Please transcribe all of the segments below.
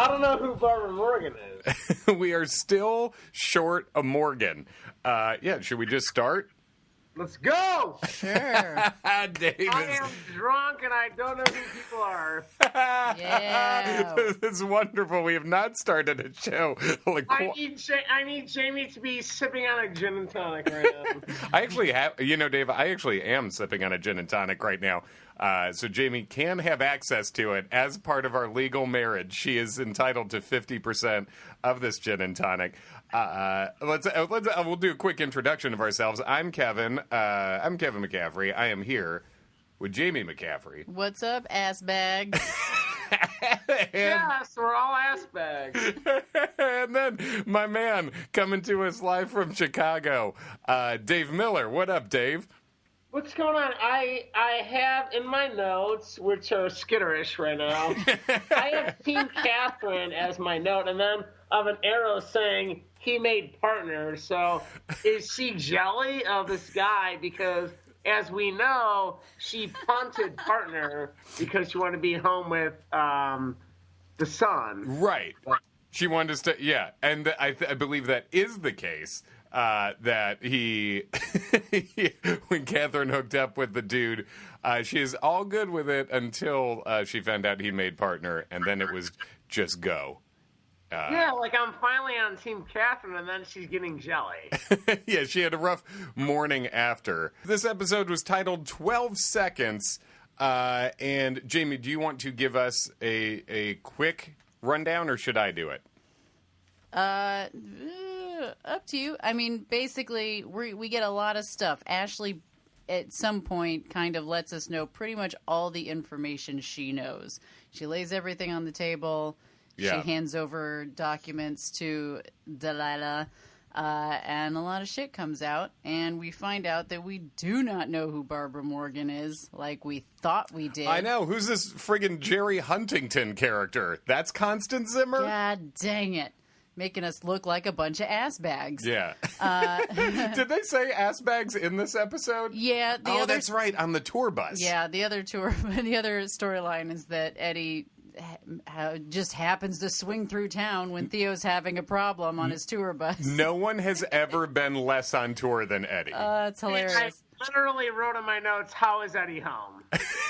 I don't know who Barbara Morgan is. We are still short of Morgan. Yeah, should we just start? Let's go! Sure. Davis. I am drunk and I don't know who people are. Yeah. This is wonderful. We have not started a show. Like, I need Jamie to be sipping on a gin and tonic right now. I actually have, Dave, I actually am sipping on a gin and tonic right now. So Jamie can have access to it as part of our legal marriage. She is entitled to 50% of this gin and tonic. We'll do a quick introduction of ourselves. I'm Kevin. I'm Kevin McCaffrey. I am here with Jamie McCaffrey. What's up, ass bags? Yes, we're all ass bags. And then my man coming to us live from Chicago, Dave Miller. What up, Dave? What's going on? I have in my notes, which are skitterish right now, I have Team Katherine as my note, and then I have an arrow saying he made partners. So is she jelly of this guy? Because as we know, she punted partner because she wanted to be home with the son. Right. She wanted to stay. Yeah, and I believe that is the case. That he, when Katherine hooked up with the dude, she is all good with it until she found out he made partner, and then it was just go. Yeah, like I'm finally on Team Katherine, and then she's getting jelly. Yeah, she had a rough morning after. This episode was titled 12 Seconds, and Jamie, do you want to give us a quick rundown, or should I do it? Up to you. I mean, basically, we get a lot of stuff. Ashley, at some point, kind of lets us know pretty much all the information she knows. She lays everything on the table. Yeah. She hands over documents to Delilah, and a lot of shit comes out. And we find out that we do not know who Barbara Morgan is, like we thought we did. I know. Who's this friggin' Jerry Huntington character? That's Constance Zimmer? God dang it. Making us look like a bunch of ass bags. Yeah. Did they say ass bags in this episode? Yeah. That's right, on the tour bus. Yeah, the other storyline is that Eddie just happens to swing through town when Theo's having a problem on his tour bus. No one has ever been less on tour than Eddie. It's hilarious. I literally wrote in my notes, how is Eddie home?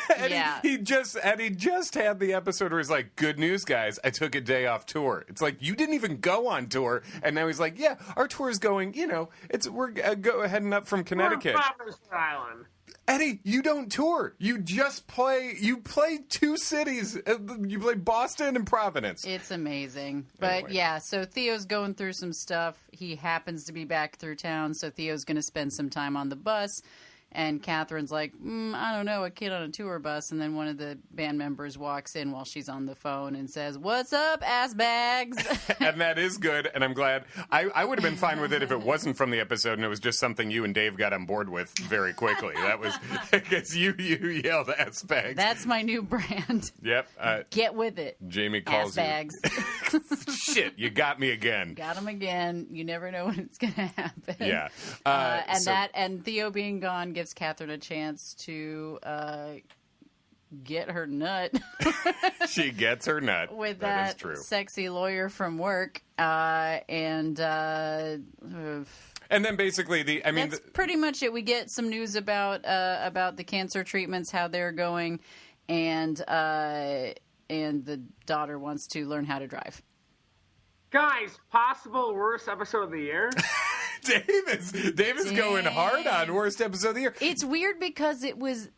Yeah. Eddie just had the episode where he's like, good news, guys, I took a day off tour. It's like, you didn't even go on tour. And now he's like, yeah, our tour is going, we're heading up from Connecticut. We're on Providence Island. Eddie, you don't tour. You just play. You play two cities. You play Boston and Providence. It's amazing. But Anyway. yeah, so Theo's going through some stuff. He happens to be back through town, so Theo's going to spend some time on the bus. And Katherine's like, I don't know, a kid on a tour bus. And then one of the band members walks in while she's on the phone and says, what's up, ass bags? And that is good, and I'm glad. I would have been fine with it if it wasn't from the episode and it was just something you and Dave got on board with very quickly. That was because you yelled ass bags. That's my new brand. Yep. Get with it. Jamie calls ass bags. Shit, you got me again. Got him again. You never know when it's going to happen. Yeah. And Theo being gone gives Katherine a chance to get her nut. She gets her nut. With that is that true. Sexy lawyer from work. And then basically that's pretty much it. We get some news about the cancer treatments, how they're going, and the daughter wants to learn how to drive. Guys, possible worst episode of the year? Dave is going hard on worst episode of the year. It's weird because it was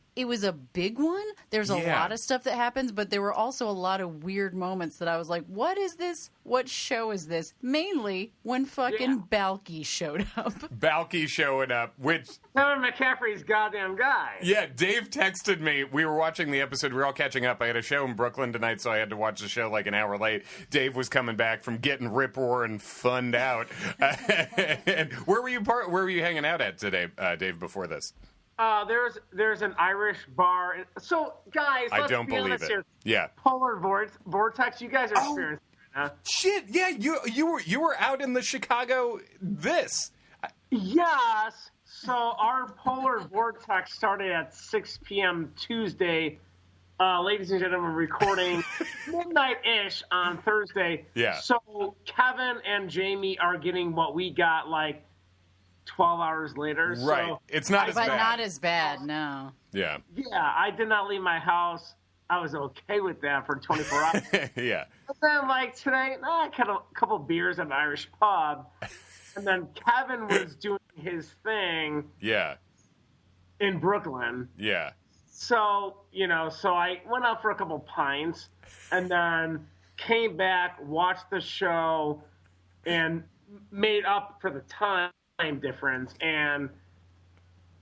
a big one. There's a lot of stuff that happens, but there were also a lot of weird moments that I was like, what is this? What show is this? Mainly when fucking Balky showed up. Balky showing up, which... Kevin McCaffrey's goddamn guy. Yeah, Dave texted me. We were watching the episode. We were all catching up. I had a show in Brooklyn tonight, so I had to watch the show like an hour late. Dave was coming back from getting rip-roaring funned out. And where were you hanging out at today, Dave, before this? There's an Irish bar. So, guys, let's I don't be believe honest it. Here. Yeah. Polar vortex. You guys are experiencing it right now. Shit, yeah, you were out in the Chicago this. Yes. So our polar vortex started at 6 p.m. Tuesday ladies and gentlemen, recording midnight-ish on Thursday. Yeah. So Kevin and Jamie are getting what we got like 12 hours later. Right. So It's not as But bad. not as bad, no. Yeah. yeah, I did not leave my house. I was okay with that for 24 hours. Yeah. But then, like, today, I had a couple beers at an Irish pub. And then Kevin was doing his thing Yeah. in Brooklyn. Yeah. So, so I went out for a couple pints and then came back, watched the show, and made up for the time difference. And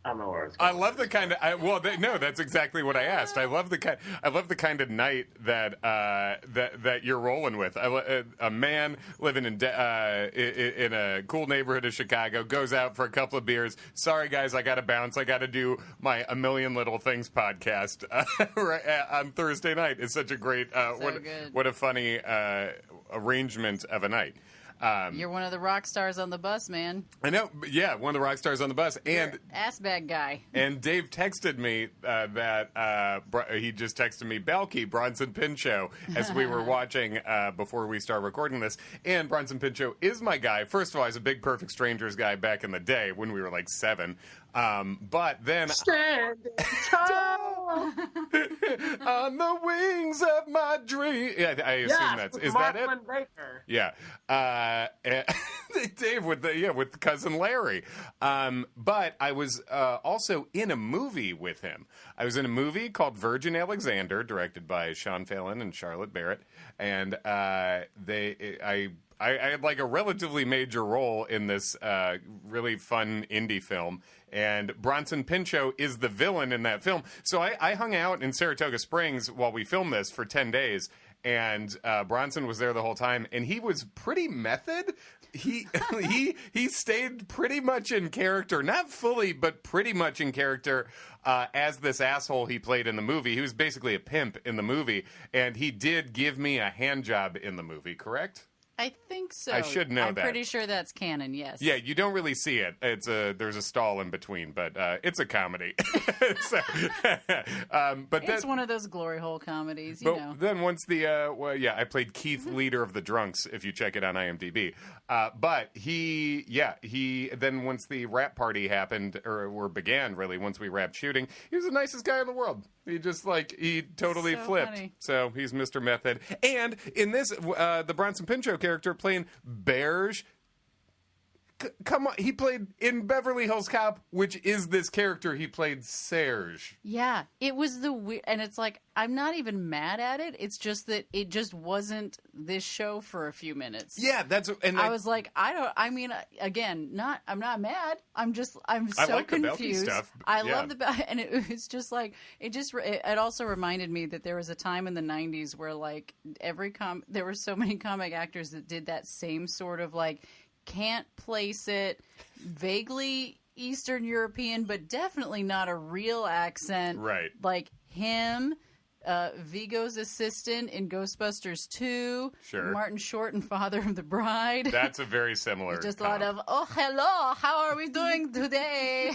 I don't know where it's going. I love the kind of no, that's exactly what I asked. I love the kind of night that that you're rolling with. A man living in a cool neighborhood of Chicago goes out for a couple of beers. Sorry guys, I got to bounce. I got to do my A Million Little Things podcast on Thursday night. It's such a great what a funny arrangement of a night. You're one of the rock stars on the bus, man. I know, yeah, one of the rock stars on the bus. And ass bag guy. And Dave texted me that he just texted me Bronson Pinchot as we were watching before we started recording this. And Bronson Pinchot is my guy. First of all, he's a big Perfect Strangers guy back in the day when we were like 7. But then Standing tall on the wings of my dream. Yeah, I assume is that it? Baker. Yeah, Dave with cousin Larry. But I was also in a movie with him. I was in a movie called Virgin Alexander, directed by Sean Fallon and Charlotte Barrett, and I had like a relatively major role in this really fun indie film. And Bronson Pinchot is the villain in that film. So I hung out in Saratoga Springs while we filmed this for 10 days. And Bronson was there the whole time. And he was pretty method. He stayed pretty much in character. Not fully, but pretty much in character as this asshole he played in the movie. He was basically a pimp in the movie. And he did give me a hand job in the movie, correct? I think so. I should know I'm that. pretty sure that's canon, yes. Yeah, you don't really see it. There's a stall in between, but it's a comedy. So, but it's one of those glory hole comedies, you know. Then once I played Keith, leader of the Drunks, if you check it on IMDb. But he then once the rap party happened, or began really, once we wrapped shooting, he was the nicest guy in the world. He just he totally flipped. Funny. So he's Mr. Method. And in this, the Bronson Pinchot character playing Berge. Come on, he played in Beverly Hills Cop, which is this character. He played Serge. Yeah, it was and it's like, I'm not even mad at it. It's just that it just wasn't this show for a few minutes. Yeah, I was like, I'm not mad. I'm so like the Belky confused. stuff. I love and it was just like, it also reminded me that there was a time in the 90s where like there were so many comic actors that did that same sort of like, can't place it, vaguely Eastern European, but definitely not a real accent. Right. Like him, Viggo's assistant in Ghostbusters 2. Sure. Martin Short and Father of the Bride. That's a very similar. Just a lot of, oh, hello, how are we doing today?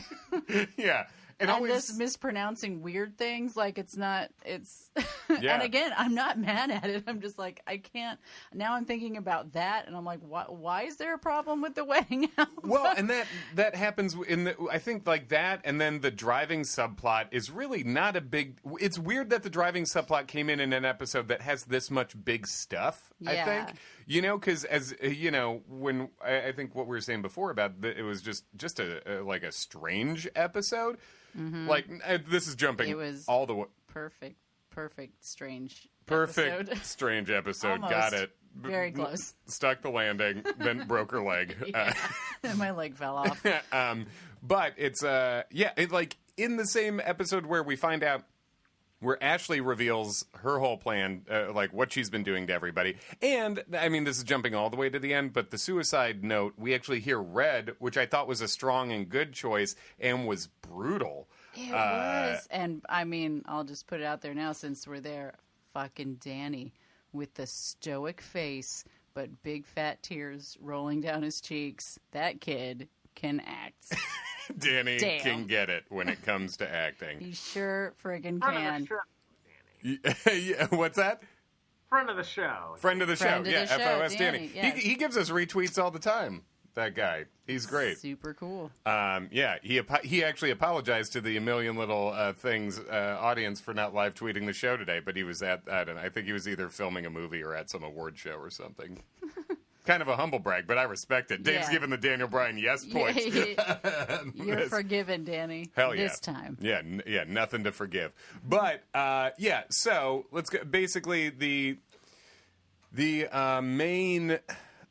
Yeah. And always this mispronouncing weird things, like it's Yeah. And again, I'm not mad at it. I'm just like, I can't. Now I'm thinking about that, and I'm like, why is there a problem with the wedding album? Well, and that happens I think like that, and then the driving subplot is really not a big. It's weird that the driving subplot came in an episode that has this much big stuff. Yeah. I think, because as when I think what we were saying before about it was just a like a strange episode. Mm-hmm. Like this is jumping. It was all the way. Perfect, strange. Perfect, episode. Strange episode. Almost. Got it. Very close. Stuck the landing, then broke her leg. And my leg fell off. But it's like in the same episode where we find out where Ashley reveals her whole plan, like what she's been doing to everybody. And, I mean, this is jumping all the way to the end, but the suicide note, we actually hear Red, which I thought was a strong and good choice and was brutal. It was. And, I mean, I'll just put it out there now since we're there. Fucking Danny with the stoic face, but big fat tears rolling down his cheeks. That kid can act. Danny can get it when it comes to acting. He sure friggin' can. Sure. Yeah, what's that? Friend of the show. Friend of the Friend show. of the Yeah, show, FOS Danny. yes. He gives us retweets all the time. That guy. He's great. Super cool. Yeah, he actually apologized to the A Million Little Things audience for not live tweeting the show today, but he was I don't know, I think he was either filming a movie or at some award show or something. Kind of a humble brag, but I respect it. Dave's giving the Daniel Bryan yes points. You're forgiven, Danny. Hell yeah. This time. Yeah, nothing to forgive. But, so let's go. Basically, the main...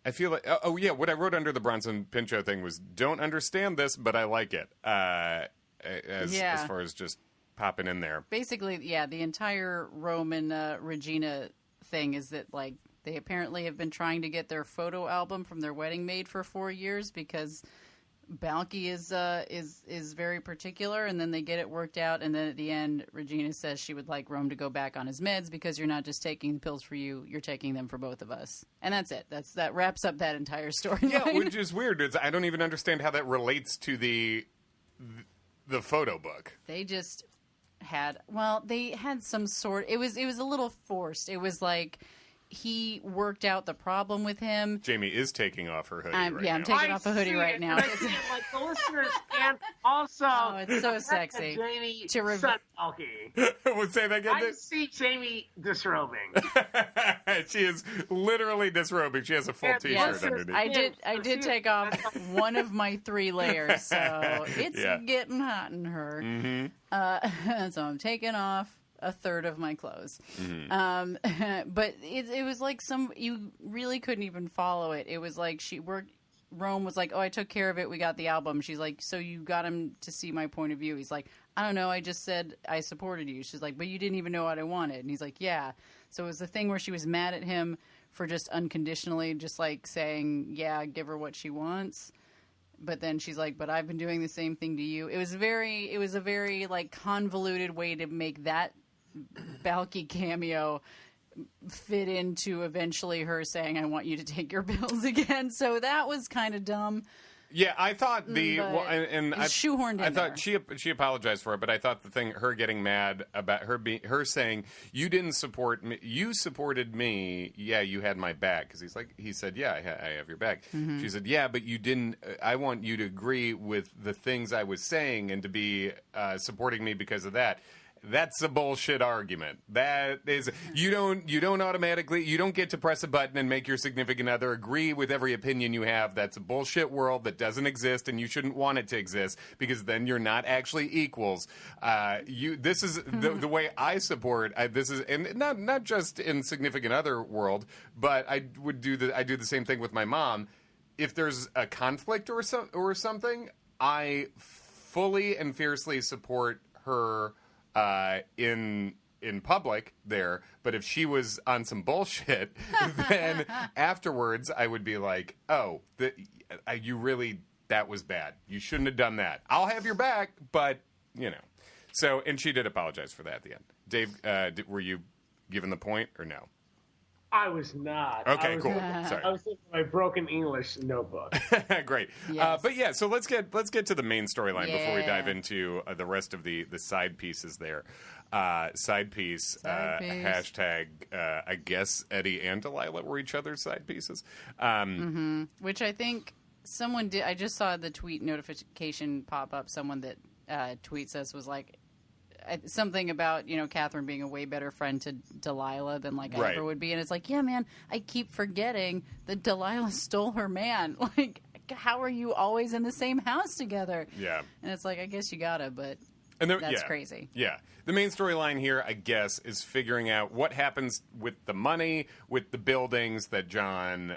I feel like, what I wrote under the Bronson Pinchot thing was, don't understand this, but I like it. As far as just popping in there. Basically, the entire Rome and Regina thing is that, like, they apparently have been trying to get their photo album from their wedding made for 4 years because Balky is very particular, and then they get it worked out, and then at the end, Regina says she would like Rome to go back on his meds because you're not just taking the pills for you, you're taking them for both of us. And that's it. That wraps up that entire storyline. Yeah, which is weird. I don't even understand how that relates to the photo book. They just they had some sort, it was a little forced. It was like, he worked out the problem with him. Jamie is taking off her hoodie I'm taking off a hoodie right now. Like the listeners can also. Oh, it's so sexy. Jamie To Balky. We'll say that again. I see Jamie disrobing. She is literally disrobing. She has a full T-shirt underneath. I did take off one of my 3 layers, so it's getting hot in her. Mm-hmm. So I'm taking off a third of my clothes. Mm-hmm. But it was like you really couldn't even follow it. It was like Rome was like, oh, I took care of it. We got the album. She's like, so you got him to see my point of view. He's like, I don't know. I just said I supported you. She's like, but you didn't even know what I wanted. And he's like, yeah. So it was the thing where she was mad at him for just unconditionally, just like saying, yeah, give her what she wants. But then she's like, but I've been doing the same thing to you. It was a very like convoluted way to make that Balky cameo fit into eventually her saying, I want you to take your pills again. So that was kind of dumb. Yeah, I thought I shoehorned in I thought she apologized for it, but I thought the thing, her getting mad about her saying, you didn't support me, you supported me, yeah, you had my back, because he said, yeah, I have your back. Mm-hmm. She said, yeah, but you didn't, I want you to agree with the things I was saying and to be supporting me because of that. That's a bullshit argument. That is, you don't automatically, you don't get to press a button and make your significant other agree with every opinion you have. That's a bullshit world that doesn't exist, and you shouldn't want it to exist because then you're not actually equals. This is the way I support. This is, and not just in significant other world, but I do the same thing with my mom. If there's a conflict or something, I fully and fiercely support her. In public there, but if she was on some bullshit, then afterwards I would be like, oh, that was bad. You shouldn't have done that. I'll have your back, but, So, and she did apologize for that at the end. Dave, were you given the point or no? I was not. Okay, cool. Sorry. I was thinking my broken English notebook. Great. Yes. But yeah, so let's get to the main storyline before we dive into the rest of the side pieces there. Side piece. Hashtag, I guess Eddie and Delilah were each other's side pieces. Which I think someone did. I just saw the tweet notification pop up. Someone that tweets us was like, something about, Katherine being a way better friend to Delilah than I ever would be. And it's like, yeah, man, I keep forgetting that Delilah stole her man. Like, how are you always in the same house together? Yeah. And it's like, I guess you gotta, but that's crazy. Yeah. The main storyline here, I guess, is figuring out what happens with the money, with the buildings that John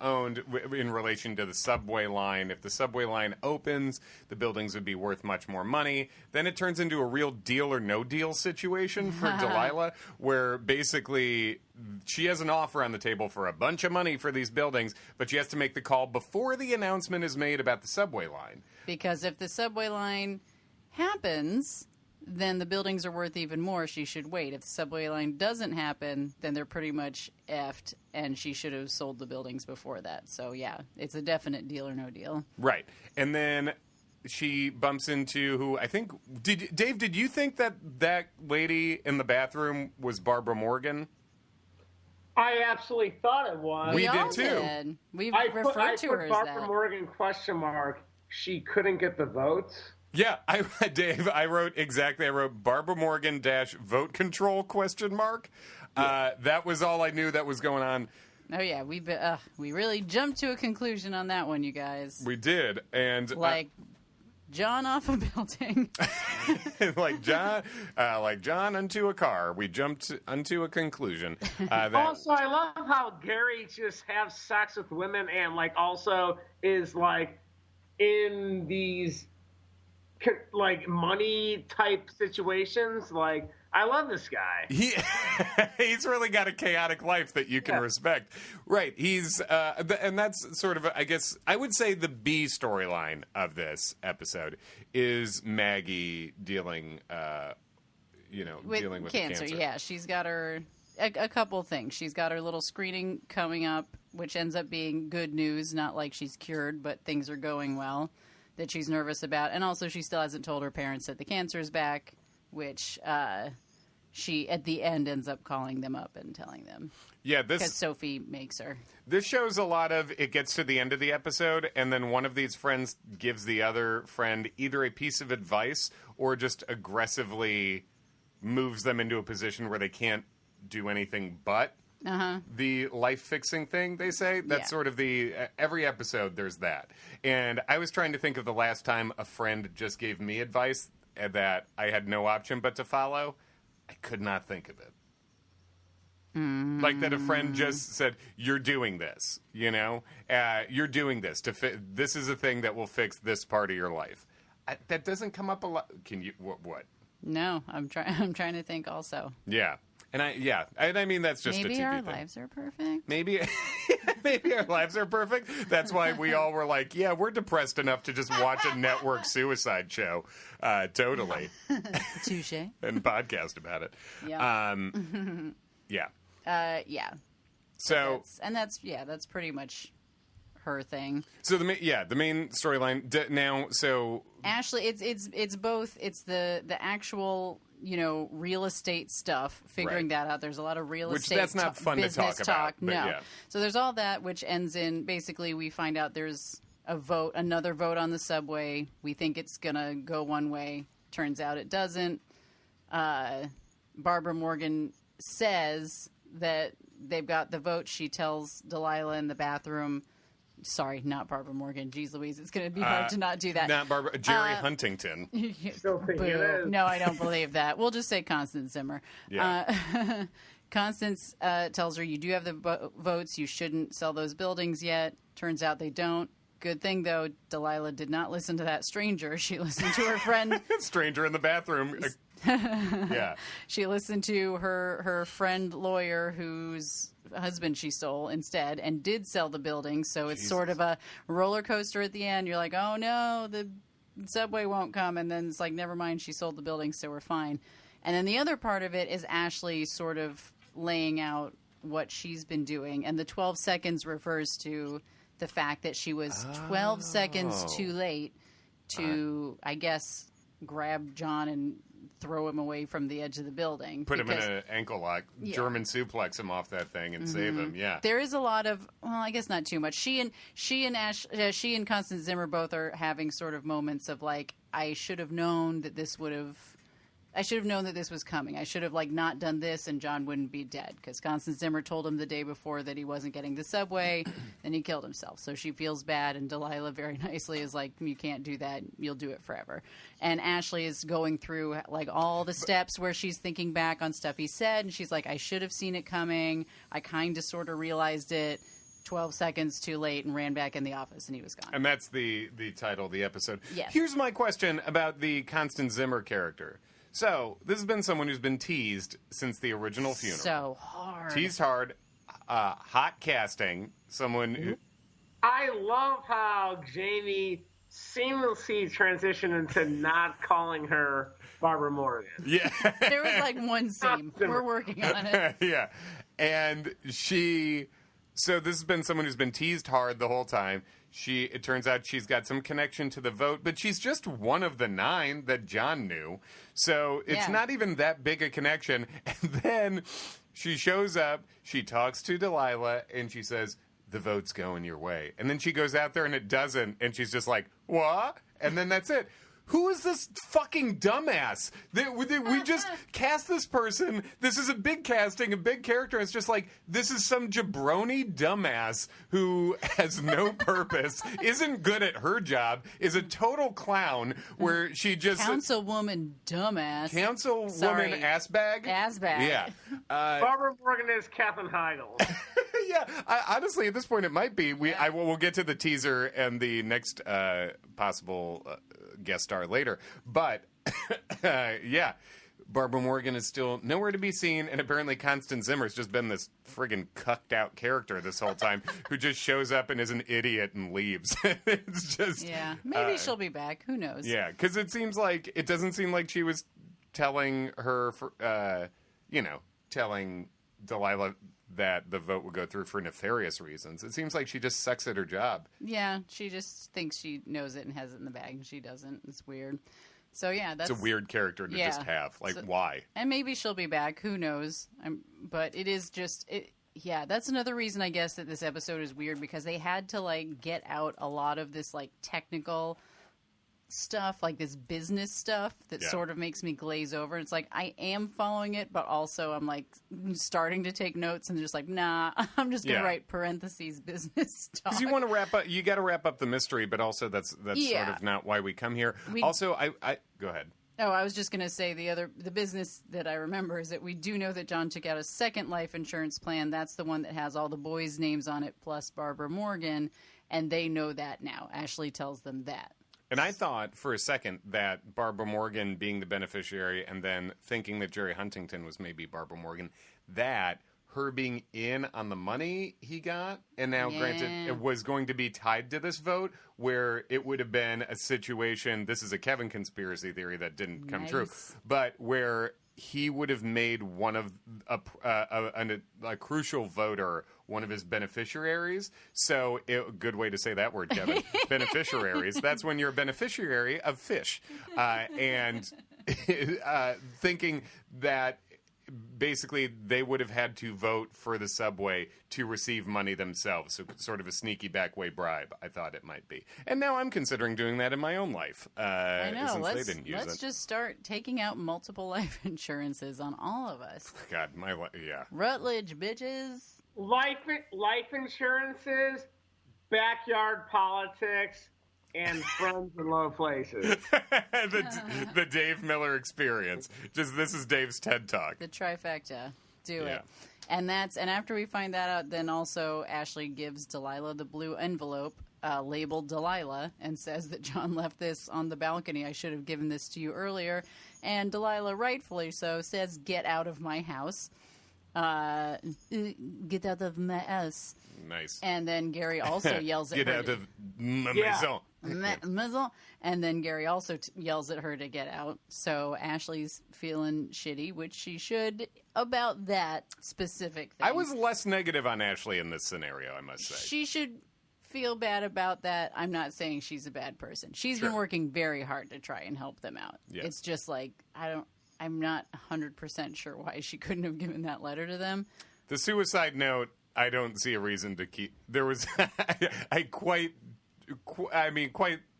owned in relation to the subway line. If the subway line opens, the buildings would be worth much more money. Then it turns into a real deal or no deal situation for Delilah, where basically she has an offer on the table for a bunch of money for these buildings, but she has to make the call before the announcement is made about the subway line. Because if the subway line happens, then the buildings are worth even more. She should wait. If the subway line doesn't happen, then they're pretty much effed, and she should have sold the buildings before that. So, yeah, it's a definite deal or no deal. Right. And then she bumps into who I think Dave, did you think that lady in the bathroom was Barbara Morgan? I absolutely thought it was. We all did too. Did. We referred to her as Barbara that. Morgan ? She couldn't get the votes. Yeah, Dave, I wrote Barbara Morgan - vote control ? That was all I knew that was going on. Oh yeah, we really jumped to a conclusion on that one, you guys. We did, and Like John off a building. like John unto a car. We jumped unto a conclusion. Also, I love how Gary just has sex with women and like also is like in these like money type situations. Like, I love this guy. He's really got a chaotic life that you can respect. Right. He's and that's sort of, I guess, I would say the B storyline of this episode is Maggie dealing with cancer. cancer. Yeah, she's got her a couple things. She's got her little screening coming up, which ends up being good news. Not like she's cured, but things are going well that she's nervous about. And also, she still hasn't told her parents that the cancer is back, which she at the end ends up calling them up and telling them. Yeah, because Sophie makes her. This shows a lot of, it gets to the end of the episode, and then one of these friends gives the other friend either a piece of advice or just aggressively moves them into a position where they can't do anything but the life-fixing thing, they say. That's sort of the, every episode there's that. And I was trying to think of the last time a friend just gave me advice that I had no option but to follow. I could not think of it. Like that a friend just said, you're doing this, you're doing this. This is a thing that will fix this part of your life. That doesn't come up a lot. Can you, what? No, I'm trying to think also. Yeah. And I mean, that's just maybe a TV our thing. lives are perfect. Maybe our lives are perfect. That's why we all were like, yeah, we're depressed enough to just watch a network suicide show. Totally. Touche. And podcast about it. Yeah. Yeah. Yeah. So. That's pretty much her thing. So the main storyline now. So Ashley, it's both. It's the actual real estate stuff. Figuring that out. There's a lot of real estate. Which that's not fun to talk about. No. Yeah. So there's all that, which ends in basically we find out there's another vote on the subway. We think it's gonna go one way. Turns out it doesn't. Barbara Morgan says that they've got the vote. She tells Delilah in the bathroom. Sorry, not Barbara Morgan. Jeez Louise, it's going to be hard to not do that. Not Barbara. Jerry Huntington. Still think it is. No, I don't believe that. We'll just say Constance Zimmer. Yeah. Constance tells her, you do have the votes. You shouldn't sell those buildings yet. Turns out they don't. Good thing, though, Delilah did not listen to that stranger. She listened to her friend. Stranger in the bathroom. Yeah. She listened to her friend lawyer whose husband she stole instead and did sell the building. So it's sort of a roller coaster at the end. You're like, oh no, the subway won't come. And then it's like, never mind, she sold the building, so we're fine. And then the other part of it is Ashley sort of laying out what she's been doing. And the 12 seconds refers to the fact that she was 12 seconds too late to, I guess, grab John and throw him away from the edge of the building. Put him in an ankle lock, German suplex him off that thing and save him, yeah. There is a lot of, well, I guess not too much. She and Constance Zimmer both are having sort of moments of like, I should have known that this was coming. I should have not done this and John wouldn't be dead, because Constance Zimmer told him the day before that he wasn't getting the subway, then he killed himself. So she feels bad, and Delilah very nicely is like, you can't do that. You'll do it forever. And Ashley is going through all the steps where she's thinking back on stuff he said, and she's like, I should have seen it coming. I kind of sort of realized it 12 seconds too late and ran back in the office, and he was gone. And that's the title of the episode. Yes. Here's my question about the Constance Zimmer character. So, this has been someone who's been teased since the original funeral. So hard. Teased hard. Hot casting. Someone who... I love how Jamie seamlessly transitioned into not calling her Barbara Morgan. Yeah. There was one scene. We're working on it. Yeah. And so this has been someone who's been teased hard the whole time. it turns out she's got some connection to the vote, but she's just one of the 9 that John knew. So it's not even that big a connection. And then she shows up, she talks to Delilah, and she says, the vote's going your way. And then she goes out there and it doesn't, and she's just like, what? And then that's it. Who is this fucking dumbass? We just cast this person. This is a big casting, a big character. It's just like, this is some jabroni dumbass who has no purpose, isn't good at her job, is a total clown, where she just... Councilwoman dumbass. Councilwoman assbag? Assbag. Yeah. Barbara Morgan is Katherine Heigl. Yeah, honestly, at this point, it might be. We'll get to the teaser and the next possible guest star later. But, yeah, Barbara Morgan is still nowhere to be seen, and apparently Constance Zimmer's just been this friggin' cucked-out character this whole time who just shows up and is an idiot and leaves. It's just... Yeah, maybe she'll be back. Who knows? Yeah, because it doesn't seem like she was telling her, telling Delilah that the vote would go through for nefarious reasons. It seems like she just sucks at her job. Yeah, she just thinks she knows it and has it in the bag, and she doesn't. It's weird. So, yeah, that's... It's a weird character to just have. Like, why? And maybe she'll be back. Who knows? But it is just... Yeah, that's another reason, I guess, that this episode is weird, because they had to, like, get out a lot of this, like, technical stuff, like this business stuff that sort of makes me glaze over. It's like, I am following it, but also I'm like starting to take notes and just like, nah, I'm just going to write parentheses business stuff. Because you want to wrap up, you got to wrap up the mystery, but also that's sort of not why we come here. Also, I go ahead. Oh, I was just going to say the business that I remember is that we do know that John took out a second life insurance plan. That's the one that has all the boys' names on it, plus Barbara Morgan, and they know that now. Ashley tells them that. And I thought for a second that Barbara Morgan being the beneficiary and then thinking that Jerry Huntington was maybe Barbara Morgan, that her being in on the money he got, and now granted it was going to be tied to this vote, where it would have been a situation, this is a Kevin conspiracy theory that didn't come true, but where he would have made one of a crucial voter one of his beneficiaries. So, good way to say that word, Kevin. Beneficiaries. That's when you're a beneficiary of fish. And thinking that basically they would have had to vote for the subway to receive money themselves. So sort of a sneaky back way bribe, I thought it might be. And now I'm considering doing that in my own life. I know. Since they didn't use let's just start taking out multiple life insurances on all of us. God, Rutledge, bitches. Life insurances, backyard politics, and friends in low places. the Dave Miller experience. This is Dave's TED Talk. The trifecta. Do it. And after we find that out, then also Ashley gives Delilah the blue envelope labeled Delilah and says that John left this on the balcony. I should have given this to you earlier. And Delilah, rightfully so, says, "Get out of my house." Get out of my house. Nice. And then Gary also yells at her. Get out of ma maison. Maison. And then Gary also yells at her to get out. So Ashley's feeling shitty, which she should, about that specific thing. I was less negative on Ashley in this scenario, I must say. She should feel bad about that. I'm not saying she's a bad person. She's been working very hard to try and help them out. Yes. It's just like, I'm not 100% sure why she couldn't have given that letter to them. The suicide note, I don't see a reason to keep. There was, I quite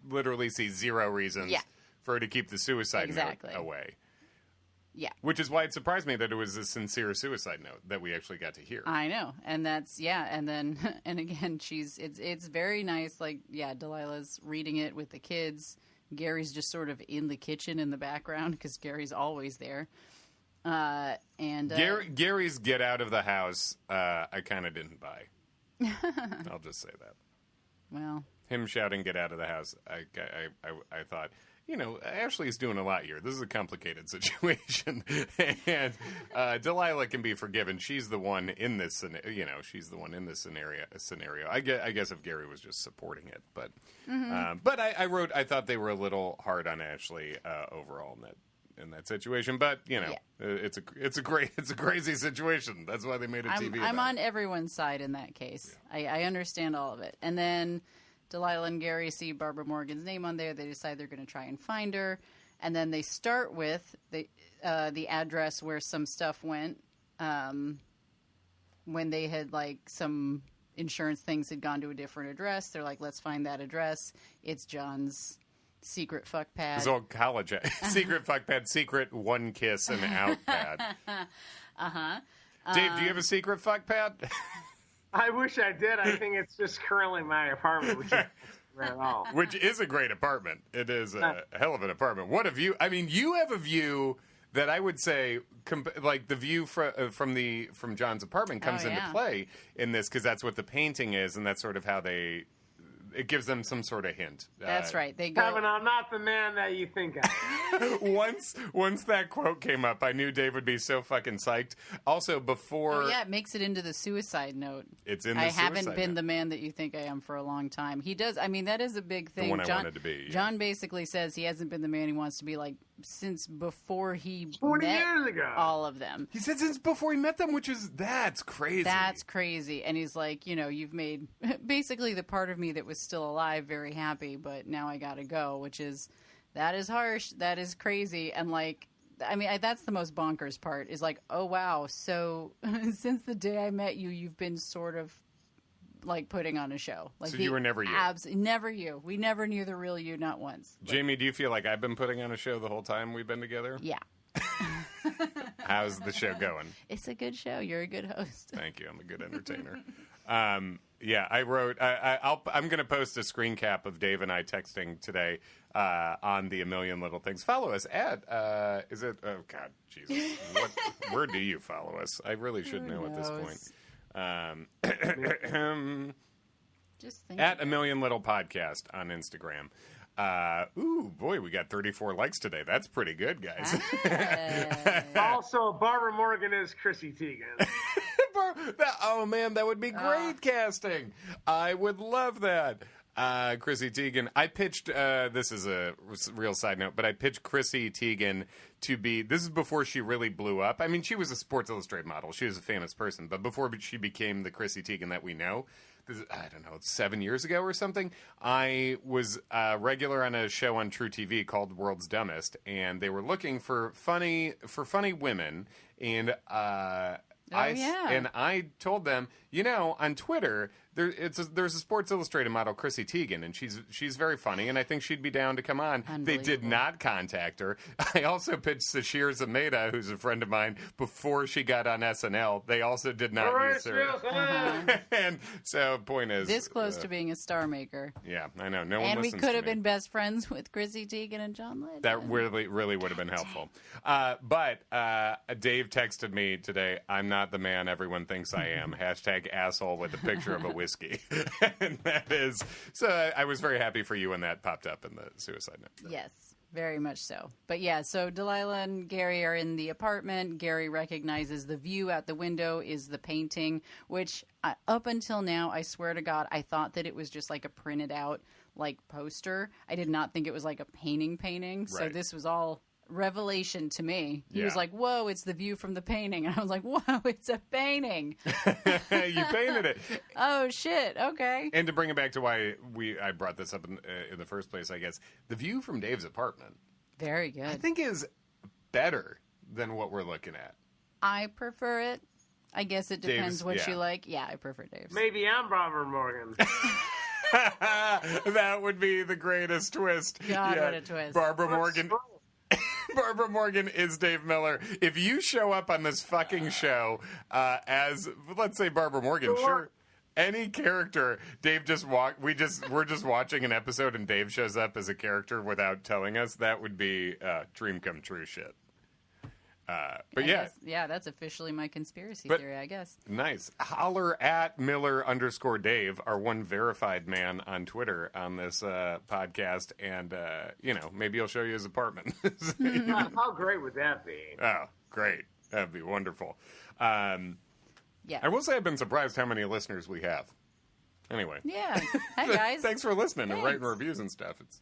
literally see zero reasons for her to keep the suicide note away. Yeah. Which is why it surprised me that it was a sincere suicide note that we actually got to hear. I know. And that's, and then, and again, it's very nice. Like, Delilah's reading it with the kids. Gary's just sort of in the kitchen in the background because Gary's always there. Gary's get out of the house, I kind of didn't buy. I'll just say that. Well, him shouting "get out of the house," I thought, Ashley's doing a lot here. This is a complicated situation, and Delilah can be forgiven. She's the one in this, she's the one in this scenario. I guess if Gary was just supporting it, but I thought they were a little hard on Ashley overall in that situation. But it's a crazy situation. That's why they made a TV. I'm on everyone's side in that case. I understand all of it, and then Delilah and Gary see Barbara Morgan's name on there. They decide they're going to try and find her. And then they start with the address where some stuff went when they had, like, some insurance things had gone to a different address. They're like, let's find that address. It's John's secret fuck pad. His old college secret fuck pad, secret one kiss and out pad. Dave, do you have a secret fuck pad? I wish I did. I think it's just currently my apartment, which is at all. Which is a great apartment. It is a hell of an apartment. What a view! I mean, you have a view that I would say, like the view from John's apartment comes into play in this, because that's what the painting is, and that's sort of how it gives them some sort of hint. That's right. They go. Kevin, I'm not the man that you think I am. Once that quote came up, I knew Dave would be so fucking psyched. Also, before... Oh, yeah, it makes it into the suicide note. It's in the I suicide haven't been note. the man that you think I am for a long time. He does. I mean, that is a big thing. The one I wanted to be. Yeah. John basically says he hasn't been the man he wants to be, like, since before he 20 met years ago. all of them. He said since before he met them, that's crazy. That's crazy. And he's like, you've made basically the part of me that was still alive very happy, but now I gotta go, which is, that is harsh. That is crazy. And like, I mean, that's the most bonkers part is like, oh wow. So since the day I met you, you've been sort of like putting on a show. Like, so you were never you. Never you. We never knew the real you, not once. Jamie, do you feel like I've been putting on a show the whole time we've been together? Yeah. How's the show going? It's a good show. You're a good host. Thank you. I'm a good entertainer. Yeah, I wrote. I'm going to post a screen cap of Dave and I texting today on the A Million Little Things. Follow us at. Is it? Oh God, Jesus. Where do you follow us? I really should know at this point. Just think at A Million Little Podcast on Instagram. Ooh, boy, we got 34 likes today. That's pretty good, guys. Also, Barbara Morgan is Chrissy Teigen. Oh, man, that would be great casting. I would love that. Chrissy Teigen. I pitched, this is a real side note, but I pitched Chrissy Teigen to be, this is before she really blew up. I mean, she was a Sports Illustrated model. She was a famous person. But before she became the Chrissy Teigen that we know, I don't know, 7 years ago or something, I was regular on a show on True TV called World's Dumbest, and they were looking for funny women, and I told them, on Twitter, there's a Sports Illustrated model, Chrissy Teigen, and she's very funny, and I think she'd be down to come on. They did not contact her. I also pitched Sashir Zameda, who's a friend of mine, before she got on SNL. They also did not use her. And so, point is, this close to being a star maker. Yeah, I know. No one and we listens could to have me. been best friends with Chrissy Teigen and John Legend. That really would have been helpful. But Dave texted me today, I'm not the man everyone thinks I am. #asshole with a picture of a whiskey. And that is, so I was very happy for you when that popped up in the suicide note. Yes, very much so. But yeah, so Delilah and Gary are in the apartment. Gary recognizes the view out the window is the painting, which up until now, I swear to God, I thought that it was just like a printed out like poster. I did not think it was like a painting. So Right. this was all revelation to me. He was Yeah. like, whoa, it's the view from the painting. And I was like, whoa, it's a painting. You painted it. Oh, shit. Okay. And to bring it back to why I brought this up in the first place, I guess, the view from Dave's apartment, Very good. I think is better than what we're looking at. I prefer it. I guess it depends Dave's- what yeah. you like. Yeah, I prefer Dave's. Maybe I'm Barbara Morgan. That would be the greatest twist. God, what a twist. Barbara Morgan is Dave Miller. If you show up on this fucking show as, let's say, Barbara Morgan, sure. Any character, Dave we're just watching an episode and Dave shows up as a character without telling us, that would be dream come true shit. But I yeah. guess, yeah, that's officially my conspiracy theory, I guess. Nice. Holler at Miller_Dave, our one verified man on Twitter on this podcast, and maybe he'll show you his apartment. How great would that be? Oh, great. That'd be wonderful. Yeah. I will say I've been surprised how many listeners we have. Anyway. Yeah. Hi, guys. Thanks for listening and writing Thanks. reviews and stuff. It's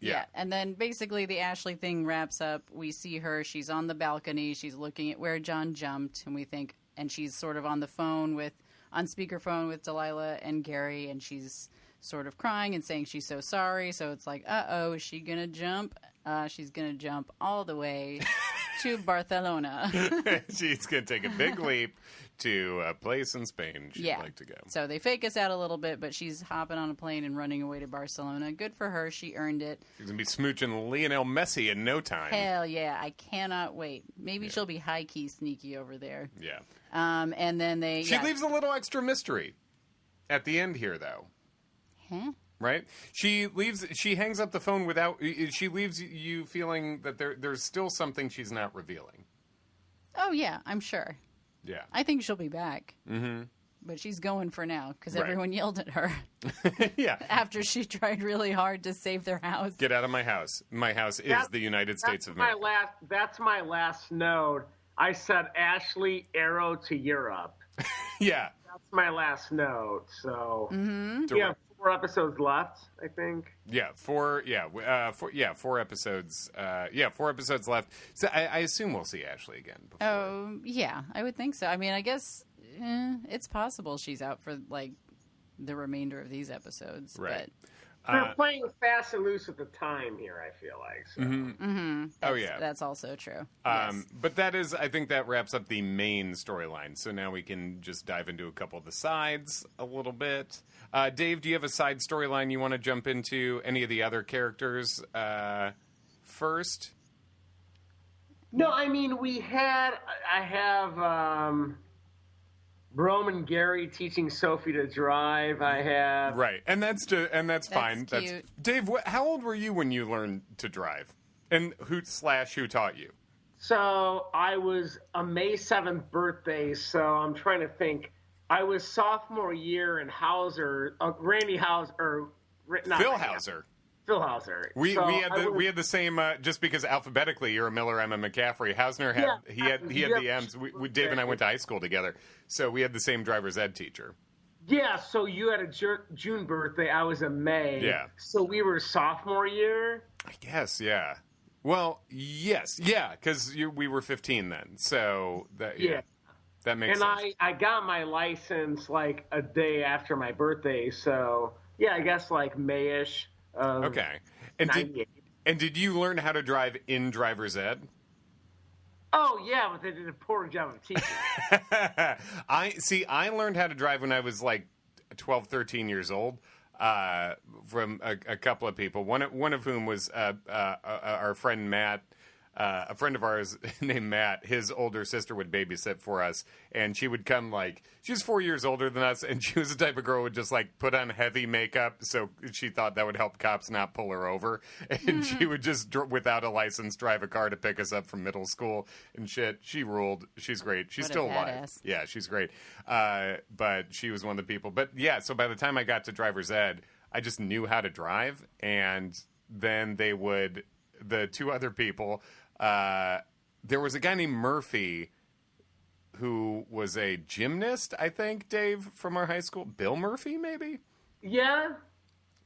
Yeah. And then basically the Ashley thing wraps up. We see her. She's on the balcony. She's looking at where John jumped. And we think, and she's sort of on the phone with on speakerphone with Delilah and Gary, and she's sort of crying and saying she's so sorry. So it's like, uh-oh, is she going to jump? She's going to jump all the way to Barcelona. She's going to take a big leap to a place in Spain she'd like to go. So they fake us out a little bit, but she's hopping on a plane and running away to Barcelona. Good for her. She earned it. She's going to be smooching Lionel Messi in no time. Hell yeah. I cannot wait. Maybe she'll be high-key sneaky over there. Yeah. And then they... She leaves a little extra mystery at the end here, though. Huh? Right? She hangs up the phone without... She leaves you feeling that there's still something she's not revealing. Oh, yeah, I'm sure. Yeah. I think she'll be back. Mm-hmm. But she's going for now because everyone yelled at her. Yeah. After she tried really hard to save their house. Get out of my house. My house is the United States of America. That's my last note. I said Ashley, arrow to Europe. Yeah. That's my last note. So Mm-hmm. we have 4 episodes left, I think. Yeah, 4 episodes. 4 episodes left. So I assume we'll see Ashley again. Before. Oh, yeah, I would think so. I mean, I guess it's possible she's out for, like, the remainder of these episodes. Right. But They're playing fast and loose at the time here, I feel like. So. Mm-hmm. That's also true. Yes. But I think that wraps up the main storyline. So now we can just dive into a couple of the sides a little bit. Dave, do you have a side storyline you want to jump into? Any of the other characters first? No, I mean, I have Brom and Gary teaching Sophie to drive. I have... Right, and that's fine. Cute. Dave, how old were you when you learned to drive? And who taught you? So I was a May 7th birthday, so I'm trying to think. I was sophomore year in Hauser, Randy Hauser, Phil Hauser. Phil Hauser. We had the same just because alphabetically you're a Miller, Emma McCaffrey. Hausner had the M's. Dave and I went to high school together, so we had the same driver's ed teacher. Yeah, so you had a June birthday. I was a May. Yeah. So we were sophomore year. I guess, yeah. Well, yes, yeah, because we were 15 then. So that makes sense. And I got my license like a day after my birthday. So yeah, I guess like Mayish. Okay. And did you learn how to drive in driver's ed? Oh, yeah, but they did a poor job of teaching. I learned how to drive when I was like 12, 13 years old from a couple of people, one of whom was our friend Matt. A friend of ours named Matt, his older sister would babysit for us, and she would come she was 4 years older than us, and she was the type of girl who would just put on heavy makeup, so she thought that would help cops not pull her over, and she would just, without a license, drive a car to pick us up from middle school and shit. She ruled. She's great. She's still alive. Yeah, she's great. But she was one of the people. But yeah, so by the time I got to driver's ed, I just knew how to drive, and then the 2 other people, there was a guy named Murphy who was a gymnast, I think, Dave, from our high school. Bill Murphy, maybe? Yeah.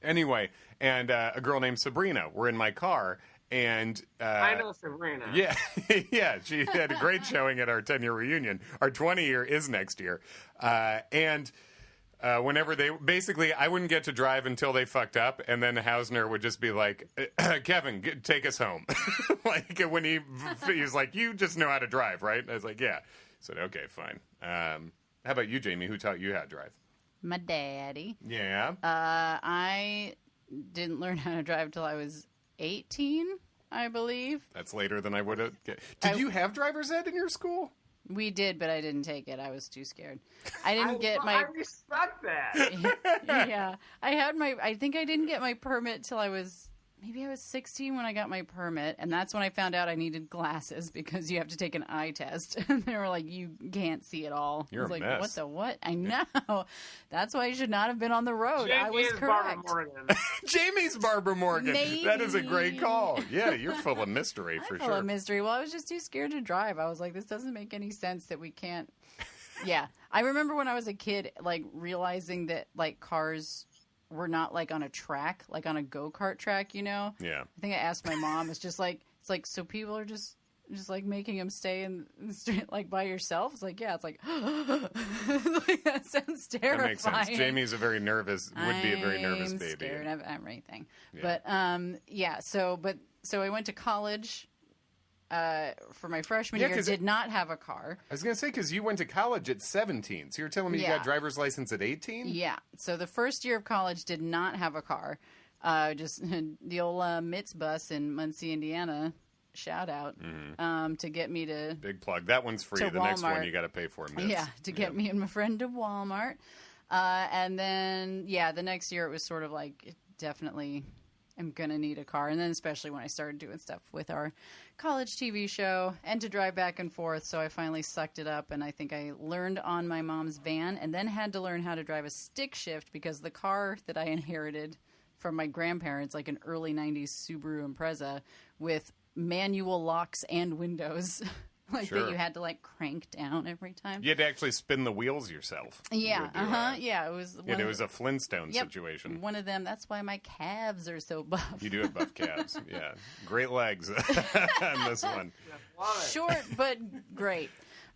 Anyway, and a girl named Sabrina were in my car, and... I know Sabrina. Yeah, yeah, she had a great showing at our 10-year reunion. Our 20-year is next year. Whenever I wouldn't get to drive until they fucked up, and then Hausner would just be like, Kevin, take us home. When he was like, you just know how to drive, right? And I was like, yeah. I said, okay, fine. How about you, Jamie? Who taught you how to drive? My daddy. Yeah. I didn't learn how to drive till I was 18, I believe. That's later than I would have. Did you have driver's ed in your school? We did, but I didn't take it. I was too scared. I didn't get my... I respect that. Yeah. I think I didn't get my permit till I was 16 when I got my permit, and that's when I found out I needed glasses because you have to take an eye test. And they were like, you can't see at all. You're I was a like, mess. what the what? I know. That's why I should not have been on the road. I was correct. Jamie's Barbara Morgan. Maybe. That is a great call. Yeah, you're full of mystery for full sure. of mystery. Well, I was just too scared to drive. I was like, this doesn't make any sense that we can't. Yeah. I remember when I was a kid, realizing that, cars were not, on a track, on a go-kart track, you know? Yeah. I think I asked my mom, it's just so people are just just like making him stay in the street like by yourself. It's like, yeah, it's like, like that sounds terrifying. That makes sense. Jamie's would be a very nervous baby. I'm scared of everything. Yeah. But so I went to college for my freshman year. Did not have a car. I was going to say, because you went to college at 17. So you're telling me you got driver's license at 18? Yeah. So the first year of college did not have a car. Just the old Mitts bus in Muncie, Indiana. Shout out to get me to big plug. That one's free. The Walmart. Next one you got to pay for. Mitts. Yeah, to get me and my friend to Walmart. And then the next year it was sort of like definitely I'm gonna need a car. And then especially when I started doing stuff with our college TV show and to drive back and forth. So I finally sucked it up, and I think I learned on my mom's van, and then had to learn how to drive a stick shift because the car that I inherited from my grandparents, like an early 90s Subaru Impreza with manual locks and windows, that you had to like crank down every time. You had to actually spin the wheels yourself. Yeah, yeah, it was. It was a Flintstone situation. One of them. That's why my calves are so buff. You do have buff calves. Yeah, great legs on this one. Short but great.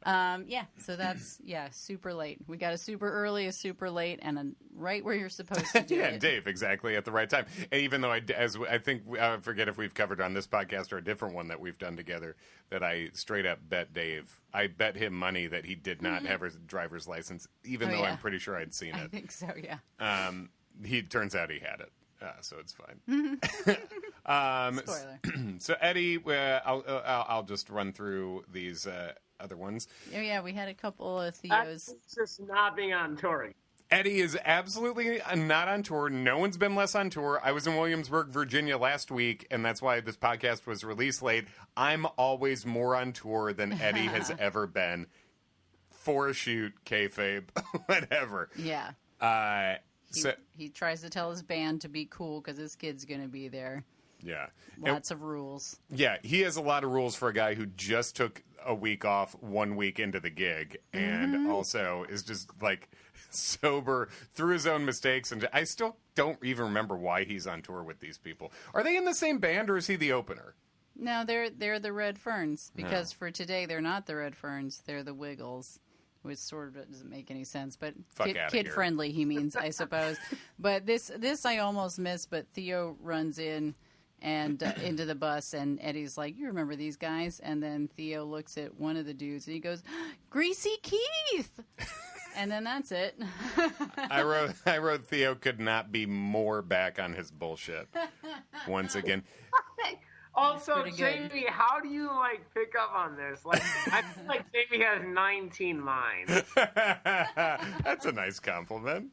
So that's super late. We got a super early, a super late, and a right where you're supposed to do it. Dave, exactly at the right time. And even though I think I forget if we've covered on this podcast or a different one that we've done together, that I straight up bet Dave. I bet him money that he did not have his driver's license, even though I'm pretty sure I'd seen it. I think so. Yeah. Turns out he had it. So it's fine. Spoiler. So Eddie, I'll just run through these other ones. Oh yeah, we had a couple of Theos. Just not being on tour. Eddie is absolutely not on tour. No one's been less on tour. I was in Williamsburg, Virginia last week, and that's why this podcast was released late. I'm always more on tour than Eddie has ever been. For a shoot, kayfabe, whatever. Yeah. He tries to tell his band to be cool because his kid's going to be there. Yeah. Lots of rules. Yeah, he has a lot of rules for a guy who just took a week off 1 week into the gig and also is just like sober through his own mistakes. And I still don't even remember why he's on tour with these people. Are they in the same band or is he the opener? No, they're the Red Ferns because for today they're not the Red Ferns. They're the Wiggles. Which sort of doesn't make any sense, but kid friendly, he means, I suppose. But this I almost missed. But Theo runs in and into the bus, and Eddie's like, "You remember these guys?" And then Theo looks at one of the dudes, and he goes, "Greasy Keith." And then that's it. I wrote Theo could not be more back on his bullshit. Once again. Also, Jamie, how do you pick up on this? I feel like Jamie has 19 minds. That's a nice compliment.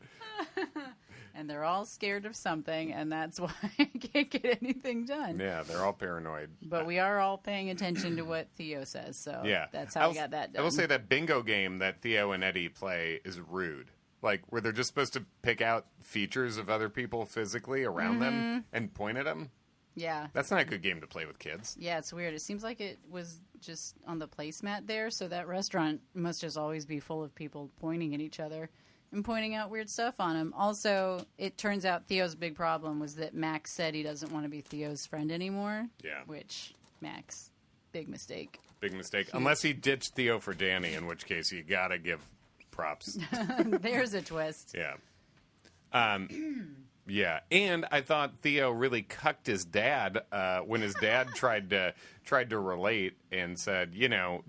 And they're all scared of something, and that's why I can't get anything done. Yeah, they're all paranoid. But we are all paying attention to what Theo says, so that's how I got that done. I will say that bingo game that Theo and Eddie play is rude. Where they're just supposed to pick out features of other people physically around them and point at them. Yeah. That's not a good game to play with kids. Yeah, it's weird. It seems like it was just on the placemat there, so that restaurant must just always be full of people pointing at each other and pointing out weird stuff on him. Also, it turns out Theo's big problem was that Max said he doesn't want to be Theo's friend anymore. Yeah. Which, Max, big mistake. Big mistake. Unless he ditched Theo for Danny, in which case you gotta give props. There's a twist. Yeah. Yeah, and I thought Theo really cucked his dad when his dad tried to relate and said,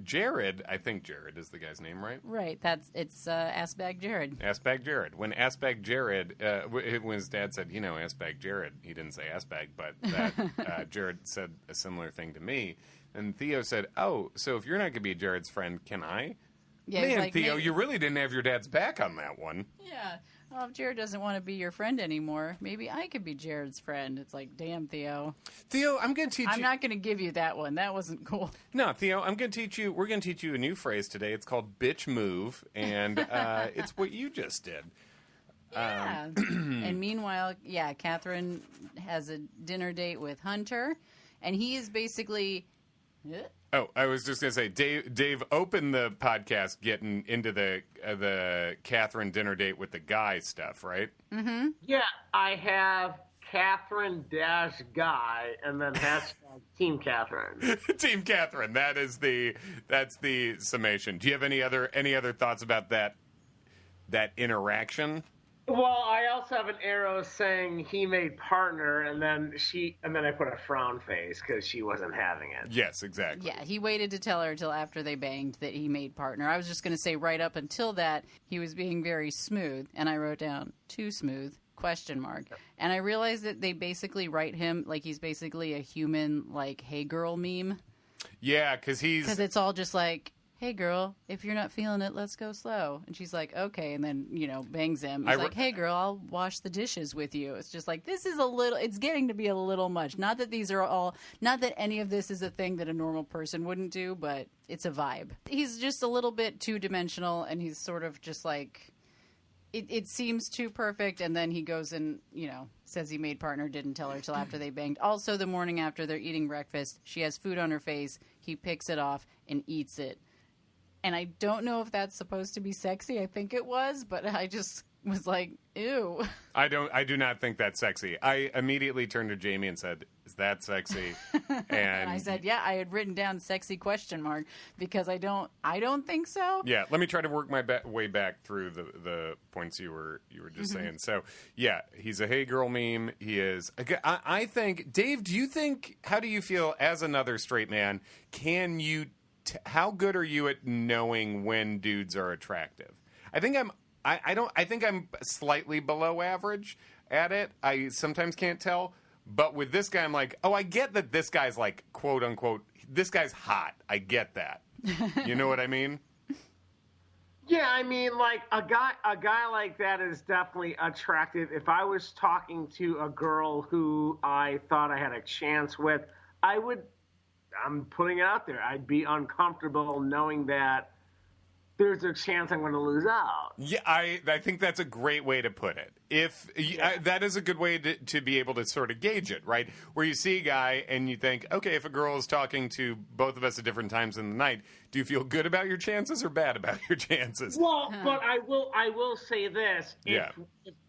Jared. I think Jared is the guy's name, right? Right. It's Assbag Jared. Assbag Jared. When Assbag Jared, when his dad said, Assbag Jared, he didn't say Assbag, but that Jared said a similar thing to me. And Theo said, "Oh, so if you're not going to be Jared's friend, can I?" Yeah, Man, Theo, you really didn't have your dad's back on that one. Yeah. Well, if Jared doesn't want to be your friend anymore, maybe I could be Jared's friend. It's like, damn, Theo. Theo, I'm going to teach you. I'm not going to give you that one. That wasn't cool. No, Theo, we're going to teach you a new phrase today. It's called bitch move, and it's what you just did. Yeah. And meanwhile, Katherine has a dinner date with Hunter, and he is basically... Oh, I was just going to say, Dave opened the podcast getting into the Katherine dinner date with the guy stuff, right? Mm-hmm. Yeah, I have Katherine-guy, and then hashtag Team Katherine. Team Katherine. That's the summation. Do you have any other thoughts about that interaction? Well, I also have an arrow saying he made partner, and then I put a frown face because she wasn't having it. Yes, exactly. Yeah, he waited to tell her until after they banged that he made partner. I was just going to say right up until that, he was being very smooth, and I wrote down, too smooth, ? And I realized that they basically write him like he's basically a human, like, hey girl meme. Yeah, because it's all just like, hey girl, if you're not feeling it, let's go slow. And she's like, okay, and then, bangs him. He's like, hey girl, I'll wash the dishes with you. It's just like, it's getting to be a little much. Not that any of this is a thing that a normal person wouldn't do, but it's a vibe. He's just a little bit two-dimensional, and he's sort of just like, it seems too perfect, and then he goes and, says he made partner, didn't tell her till after they banged. Also, the morning after they're eating breakfast, she has food on her face, he picks it off and eats it. And I don't know if that's supposed to be sexy. I think it was, but I just was like, ew. I do not think that's sexy. I immediately turned to Jamie and said, is that sexy? And I said, yeah, I had written down sexy ? Because I don't think so. Yeah, let me try to work my way back through the points you were just saying. So, yeah, he's a hey girl meme. He is. I think, Dave, how do you feel as another straight man? Can you how good are you at knowing when dudes are attractive? I think I'm slightly below average at it. I sometimes can't tell, but with this guy, I'm like, oh, I get that this guy's like, quote unquote, this guy's hot. I get that. You know what I mean? Yeah, I mean, like a guy like that is definitely attractive. If I was talking to a girl who I thought I had a chance with, I'm putting it out there, I'd be uncomfortable knowing that there's a chance I'm going to lose out. Yeah, I think that's a great way to put it. That is a good way to be able to sort of gauge it, right? Where you see a guy and you think, okay, if a girl is talking to both of us at different times in the night, do you feel good about your chances or bad about your chances? Well, but I will say this.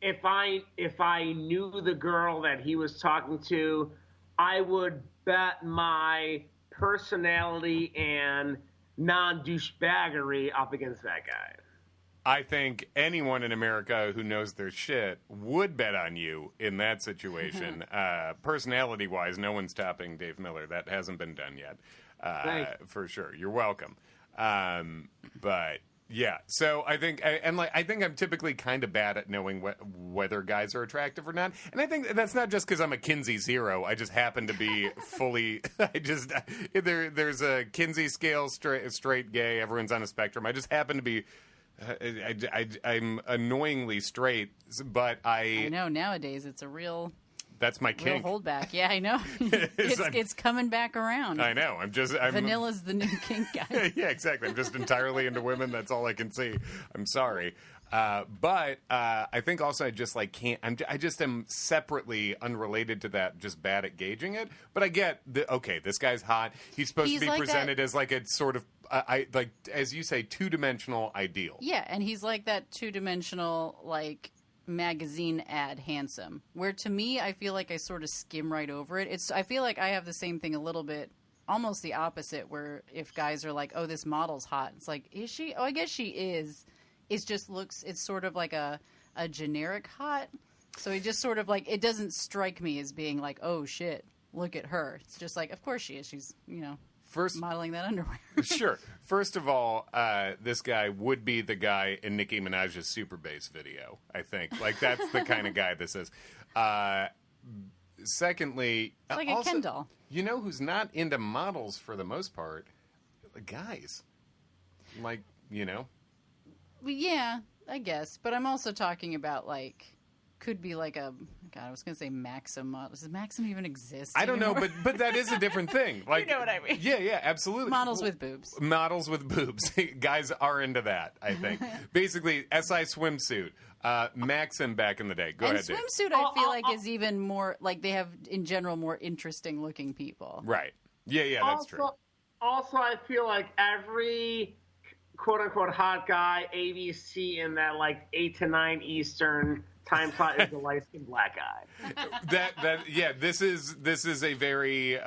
If I knew the girl that he was talking to, I would bet my personality and non-douchebaggery up against that guy. I think anyone in America who knows their shit would bet on you in that situation. Personality-wise, no one's topping Dave Miller. That hasn't been done yet, for sure. You're welcome. But yeah, so I think I'm typically kind of bad at knowing whether guys are attractive or not, and I think that's not just because I'm a Kinsey zero. I just happen to be fully. There's a Kinsey scale, straight, gay. Everyone's on a spectrum. I just happen to be. I'm annoyingly straight, but I know nowadays it's a real. That's my kink. Real holdback. Yeah, I know. It's coming back around. I know. Vanilla's the new kink, guys. Yeah, exactly. I'm just entirely into women. That's all I can see. I'm sorry. But I think also I just like can't. I just am separately unrelated to that. Just bad at gauging it. But I get okay. This guy's hot. He's supposed to be like presented as like a sort of like as you say 2-dimensional ideal. Yeah, and he's like that 2-dimensional like magazine ad handsome, where to me I feel like I sort of skim right over it. I feel like I have the same thing a little bit, almost the opposite, where if guys are like, oh, this model's hot, it's like, is she? Oh, I guess she is. It's sort of like a generic hot, so it just sort of like, it doesn't strike me as being like, oh shit, look at her. It's just like, of course she is. She's modeling that underwear. Sure. First of all, this guy would be the guy in Nicki Minaj's Super Bass video, I think. Like, that's the kind of guy this is. Secondly... It's like also, a Ken doll. You know who's not into models for the most part? The guys. Like, Yeah, I guess. But I'm also talking about, like... Could be like I was going to say Maxim model. Does Maxim even exist anymore? I don't know, but that is a different thing. Like, you know what I mean? Yeah, absolutely. Models with boobs. Models with boobs. Guys are into that, I think. Basically, SI swimsuit. Maxim back in the day. Go ahead, Dave. Swimsuit, I feel like, is even more, like, they have, in general, more interesting looking people. Right. Yeah, that's true. Also, I feel like every quote-unquote hot guy, ABC in that, like, 8 to 9 Eastern time slot is the light-skinned black guy. This is a very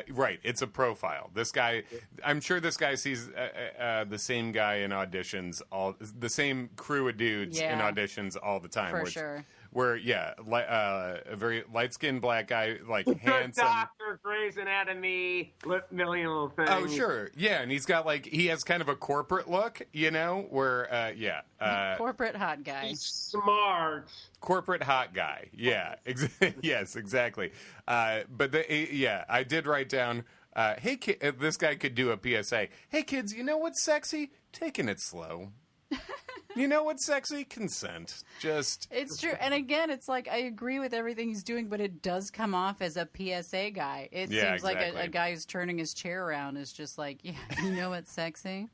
right. It's a profile. This guy, I'm sure this guy sees the same guy in auditions, the same crew of dudes in auditions all the time. For sure. Where a very light-skinned black guy, like handsome. Doctor, Grey's Anatomy, million little things. Oh, sure. Yeah, and he has kind of a corporate look, where, corporate hot guy. He's smart. Corporate hot guy. Yeah. Yes, exactly. But I did write down, hey, this guy could do a PSA. Hey, kids, you know what's sexy? Taking it slow. You know what's sexy? Consent. It's true. And again, it's like, I agree with everything he's doing, but it does come off as a PSA guy. It seems like a guy who's turning his chair around is just like, yeah, you know what's sexy?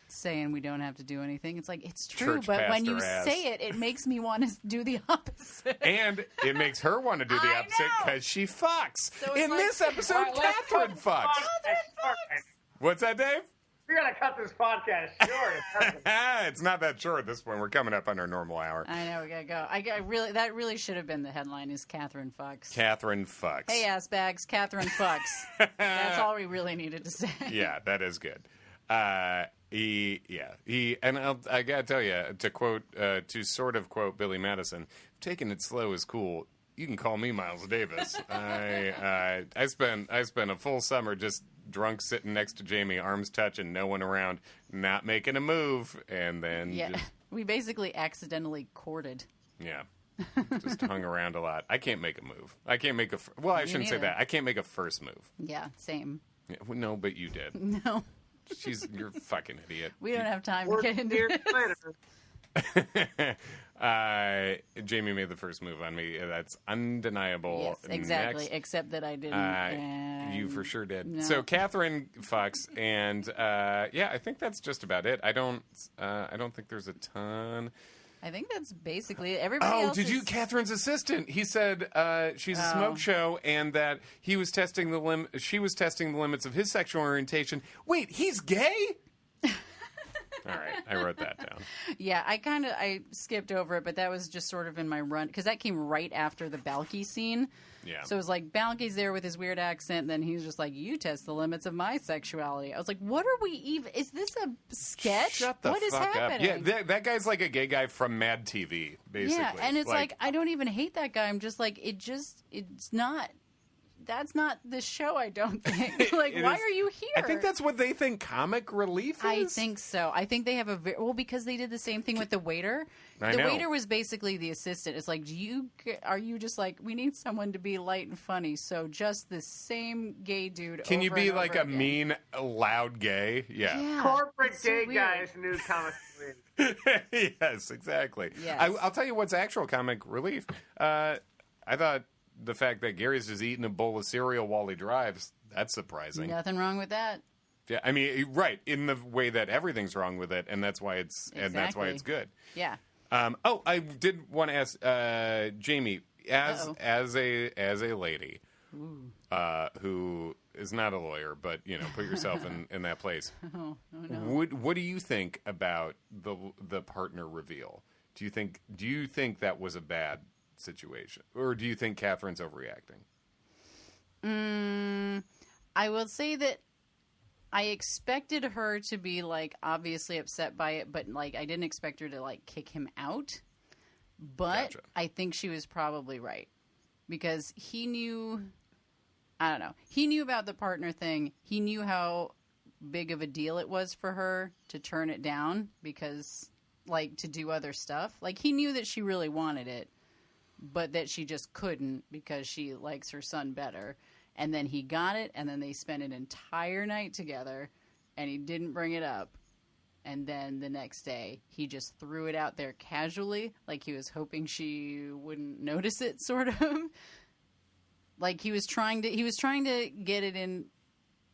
Saying we don't have to do anything. It's like, it's true, Church but when you ass. say it, it makes me want to do the opposite. And it makes her want to do the opposite because she fucks. So in this episode, Katherine fucks. What's that, Dave? We're going to cut this podcast short. It's not that short at this point. We're coming up on our normal hour. I know, we gotta go. That really should have been the headline, is Katherine fucks. Katherine fucks. Hey, ass bags, Katherine fucks. That's all we really needed to say. Yeah, that is good. I gotta tell you, to sort of quote Billy Madison, taking it slow is cool. You can call me Miles Davis. I spent a full summer just drunk, sitting next to Jamie, arms touching, no one around, not making a move, and then we basically accidentally courted. Yeah. Just hung around a lot. I can't make a move. I can't make I shouldn't say that. I can't make a first move. Yeah, same. Yeah, well, no, but you did. No. You're a fucking idiot. We don't have time to get into this. Jamie made the first move on me. That's undeniable. Yes, exactly. Next, except that I didn't. You for sure did. No. So Katherine fucks, and I think that's just about it. I don't think there's a ton. I think that's basically it. Everybody else did you? Katherine's assistant. He said she's a smoke show, and that he was testing she was testing the limits of his sexual orientation. Wait, he's gay? All right, I wrote that down. Yeah, I skipped over it, but that was just sort of in my run, because that came right after the Balky scene. Yeah. So it was like, Balky's there with his weird accent, and then he's just like, you test the limits of my sexuality. I was like, what are we even... Is this a sketch? Shut the what is fuck happening? up. Yeah, that guy's like a gay guy from Mad TV, basically. Yeah, and it's like, I don't even hate that guy. I'm just like, it's not... That's not the show, I don't think. Like, why are you here? I think that's what they think comic relief is. I think so. I think they have because they did the same thing with the waiter. I know. Waiter was basically the assistant. It's like, are you just like, we need someone to be light and funny, so just the same gay dude. Can you be like a again. mean, loud gay? Yeah. Corporate so gay weird. guys, new comic relief. Yes, exactly. Yes. I'll tell you what's actual comic relief. I thought the fact that Gary's just eating a bowl of cereal while he drives, that's surprising. Nothing wrong with that. Yeah, I mean, right, in the way that everything's wrong with it, and that's why it's good. Yeah. I did want to ask Jamie, as a lady who is not a lawyer, but put yourself in that place. Oh no. What do you think about the partner reveal? Do you think that was a bad situation, or do you think Katherine's overreacting? I will say that I expected her to be like obviously upset by it, but like I didn't expect her to like kick him out. But Gotcha. I think she was probably right, because he knew. I don't know. He knew about the partner thing. He knew how big of a deal it was for her to turn it down, because like to do other stuff. Like he knew that she really wanted it, but that she just couldn't because she likes her son better. And then he got it, and then they spent an entire night together, and he didn't bring it up. And then the next day, he just threw it out there casually, like he was hoping she wouldn't notice it, sort of. Like he was trying to get it in.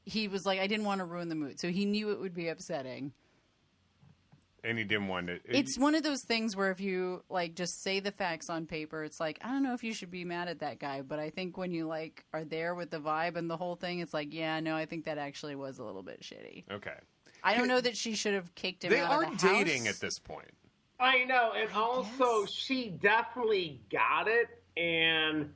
He was like, I didn't want to ruin the mood. So he knew it would be upsetting. And he didn't want it. It's one of those things where if you like just say the facts on paper, it's like, I don't know if you should be mad at that guy, but I think when you like are there with the vibe and the whole thing, it's like, yeah, no, I think that actually was a little bit shitty. Okay. I don't know that she should have kicked him out of the house. They are dating at this point. I know, and I also guess. she definitely got it. And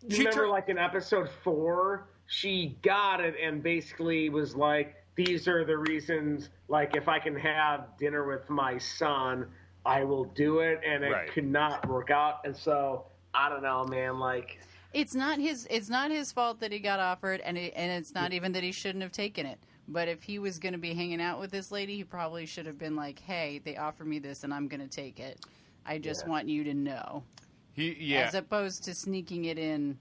She remember, like in episode 4, she got it and basically was like, "These are the reasons. Like, if I can have dinner with my son, I will do it." And it Right. could not work out. And so I don't know, man. Like, It's not his fault that he got offered, and it's not even that he shouldn't have taken it. But if he was going to be hanging out with this lady, he probably should have been like, "Hey, they offered me this, and I'm going to take it. I just want you to know." As opposed to sneaking it in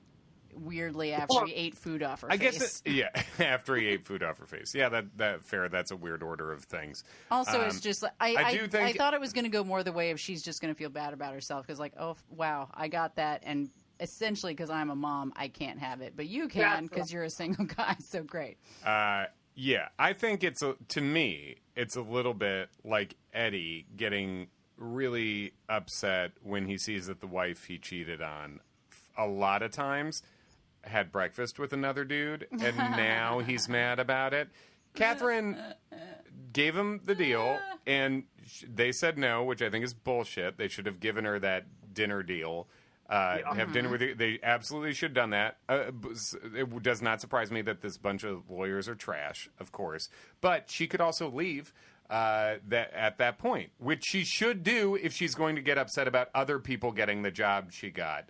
weirdly after he ate food off her I face. guess after he ate food off her face. Yeah, that fair. That's a weird order of things. Also, it's just like I do think I thought it was going to go more the way of she's just going to feel bad about herself because, like, oh wow, I got that, and essentially because I'm a mom, I can't have it, but you can because you're a single guy. So great. Yeah, I think to me, it's a little bit like Eddie getting really upset when he sees that the wife he cheated on a lot of times had breakfast with another dude, and now he's mad about it. Catherine gave him the deal, and they said no, which I think is bullshit. They should have given her that dinner deal. Have dinner with you. They absolutely should have done that. It does not surprise me that this bunch of lawyers are trash, of course. But she could also leave at that point, which she should do if she's going to get upset about other people getting the job she got.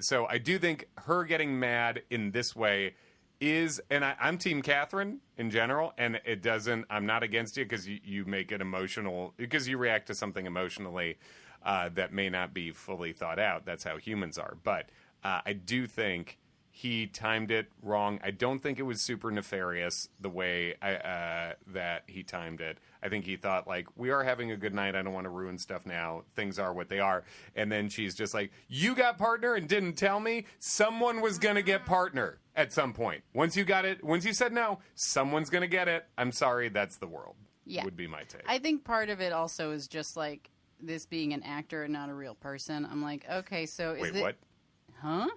So I do think her getting mad in this way is, and I'm Team Catherine in general, and it doesn't. I'm not against you because you make it emotional because you react to something emotionally. That may not be fully thought out. That's how humans are. But I do think he timed it wrong. I don't think it was super nefarious the way that he timed it. I think he thought, like, we are having a good night. I don't want to ruin stuff now. Things are what they are. And then she's just like, you got partner and didn't tell me? Someone was going to get partner at some point. Once you got it, once you said no, someone's going to get it. I'm sorry. That's the world. Yeah. Would be my take. I think part of it also is just like this being an actor and not a real person. I'm like, okay, so is Wait, what? Huh?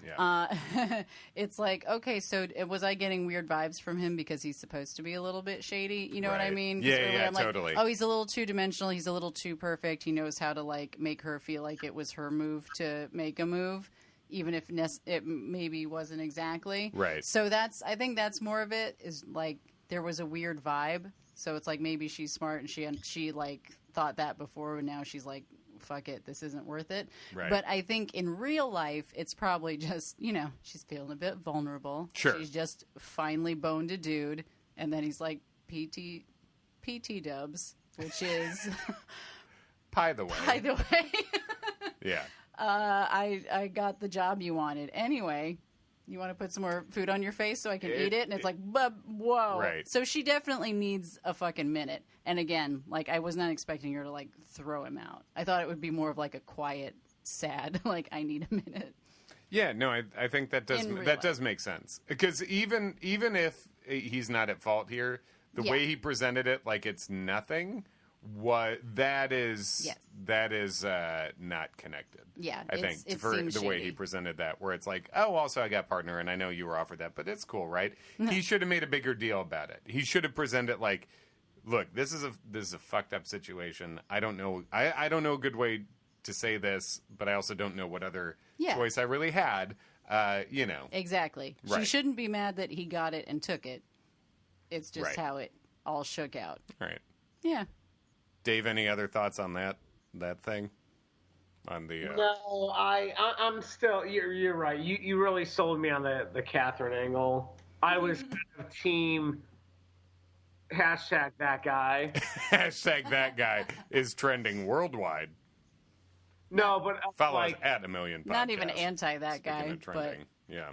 Yeah. It's like, okay, so was I getting weird vibes from him because he's supposed to be a little bit shady? You know what I Right. mean? 'Cause Yeah, really, yeah, I'm like, totally. oh, he's a little too dimensional. He's a little too perfect. He knows how to, like, make her feel like it was her move to make a move, even if it maybe wasn't exactly. Right. So I think that's more of it, is, like, there was a weird vibe. So it's like maybe she's smart and she like, thought that before, and now she's like, fuck it, this isn't worth it. Right. But I think in real life, it's probably just, she's feeling a bit vulnerable. Sure. She's just finally boned a dude, and then he's like, PT dubs, which is, By the way. by the way, Yeah. I got the job you wanted. Anyway, you want to put some more food on your face so I can eat it? And it's like, whoa. Right. So she definitely needs a fucking minute. And again, like, I was not expecting her to, like, throw him out. I thought it would be more of, like, a quiet, sad, like, I need a minute. Yeah, no, I think that does make sense, because even if he's not at fault here, the way he presented it, like it's nothing, that is not connected. Yeah, I think it for seems the way shady. he presented that, where it's like, oh, also I got partner, and I know you were offered that, but it's cool, right? He should have made a bigger deal about it. He should have presented it like, look, this is a fucked up situation. I don't know. I don't know a good way to say this, but I also don't know what other choice I really had. Exactly. Right. She shouldn't be mad that he got it and took it. It's just how it all shook out. Right. Yeah. Dave, any other thoughts on that thing? On the No, I'm still. You're right. You really sold me on the Catherine angle. I was kind of team. Hashtag that guy. Hashtag that guy is trending worldwide. No, but Follow like us at 1,000,000 podcasts. Not even anti that Speaking guy, of but trending, yeah.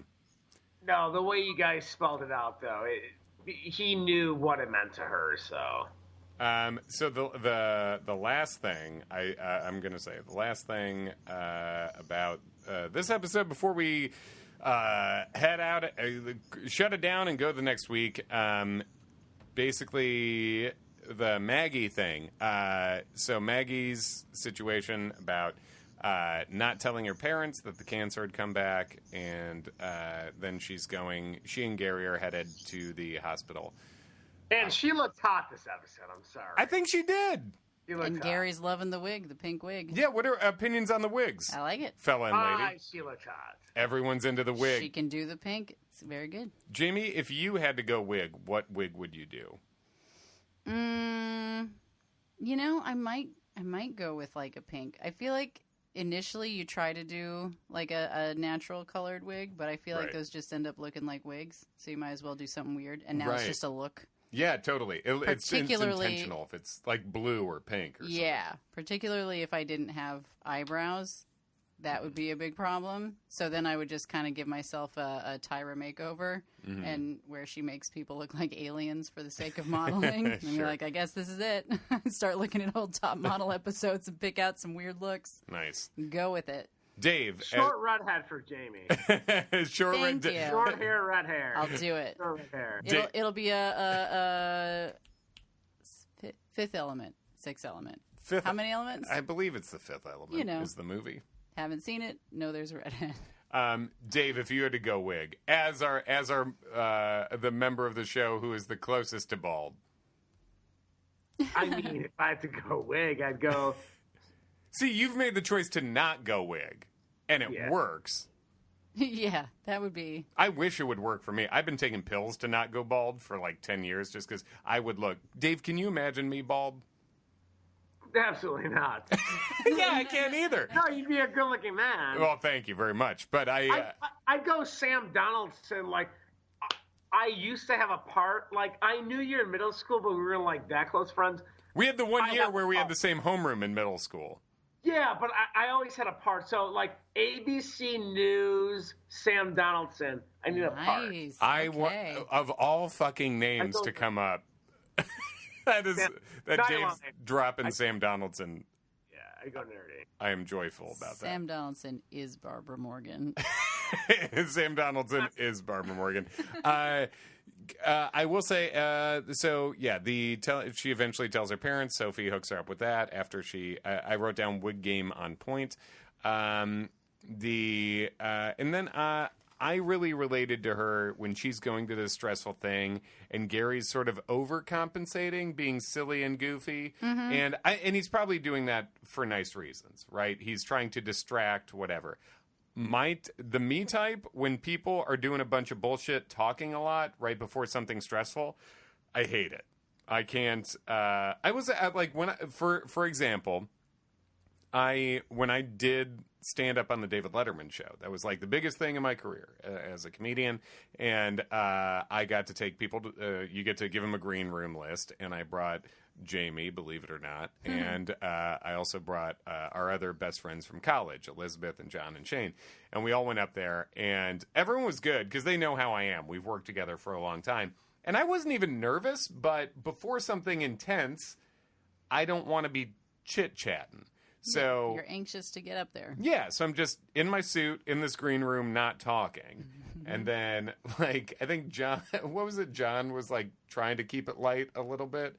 no, the way you guys spelled it out though, he knew what it meant to her. So. So the last thing I'm going to say, the last thing about this episode before we head out, shut it down and go the next week. Basically, the Maggie thing. So Maggie's situation about not telling her parents that the cancer had come back, and then she and Gary are headed to the hospital. And she looked hot this episode. I'm sorry. I think she did. She looks And hot. Gary's loving the wig, the pink wig. Yeah, what are opinions on the wigs? I like it. Fella and lady. She looks hot. Everyone's into the wig. She can do the pink. It's very good. Jamie, if you had to go wig, what wig would you do? You know, I might go with like a pink. I feel like initially you try to do like a natural colored wig, but I feel like Right. those just end up looking like wigs. So you might as well do something weird. And now Right. it's just a look. Yeah, totally. It's Particularly- intentional if it's like blue or pink or something. Yeah, particularly if I didn't have eyebrows, that would be a big problem. So then I would just kind of give myself a Tyra makeover, and where she makes people look like aliens for the sake of modeling. And Sure. you're like, I guess this is it. Start looking at old top model episodes and pick out some weird looks. Nice. Go with it. Dave. Short redhead for Jamie. Short Thank red. you. Short hair, red hair. I'll do it. Short red hair. It'll be a fifth element, sixth element. Fifth, How many elements? I believe it's the Fifth Element. You know. Is the movie. Haven't seen it. No, there's a redhead. Dave, if you had to go wig, as our the member of the show who is the closest to bald. I mean, if I had to go wig, I'd go. See, you've made the choice to not go wig, and it Yeah. works. Yeah, that would be. I wish it would work for me. I've been taking pills to not go bald for like 10 years just because I would look. Dave, can you imagine me bald? Absolutely not. Yeah, I can't either. No, you'd be a good-looking man. Well, thank you very much. But I'd go Sam Donaldson. Like, I used to have a part. Like, I knew you in middle school, but we were like that close friends. we had the one I year have- where we had the same homeroom in middle school. Yeah, but I always had a part. So, like, ABC News, Sam Donaldson. I need a part. Nice. I okay. of all fucking names I to don't- come up. that Not Dave's lying. dropping Sam Donaldson. Yeah, I go nerdy. I am joyful about Sam Donaldson is Barbara Morgan. that. Sam Donaldson is Barbara Morgan. I will say, so yeah, she eventually tells her parents. Sophie hooks her up with that after I wrote down wig game on point. And then I really related to her when she's going through this stressful thing, and Gary's sort of overcompensating, being silly and goofy, and he's probably doing that for nice reasons, right? He's trying to distract, whatever. The me type, when people are doing a bunch of bullshit, talking a lot right before something stressful, I hate it. I can't. I was at, like, for example, when I did stand up on the David Letterman show, that was like the biggest thing in my career as a comedian, and I got to take people you get to give them a green room list, and I brought Jamie, believe it or not, and I also brought our other best friends from college, Elizabeth and John and Shane, and we all went up there, and everyone was good because they know how I am. We've worked together for a long time, and I wasn't even nervous, but before something intense, I don't want to be chit-chatting. So You're anxious to get up there. yeah, so I'm just in my suit in this green room, not talking. And then, like, I think John, what was it? John was like trying to keep it light a little bit.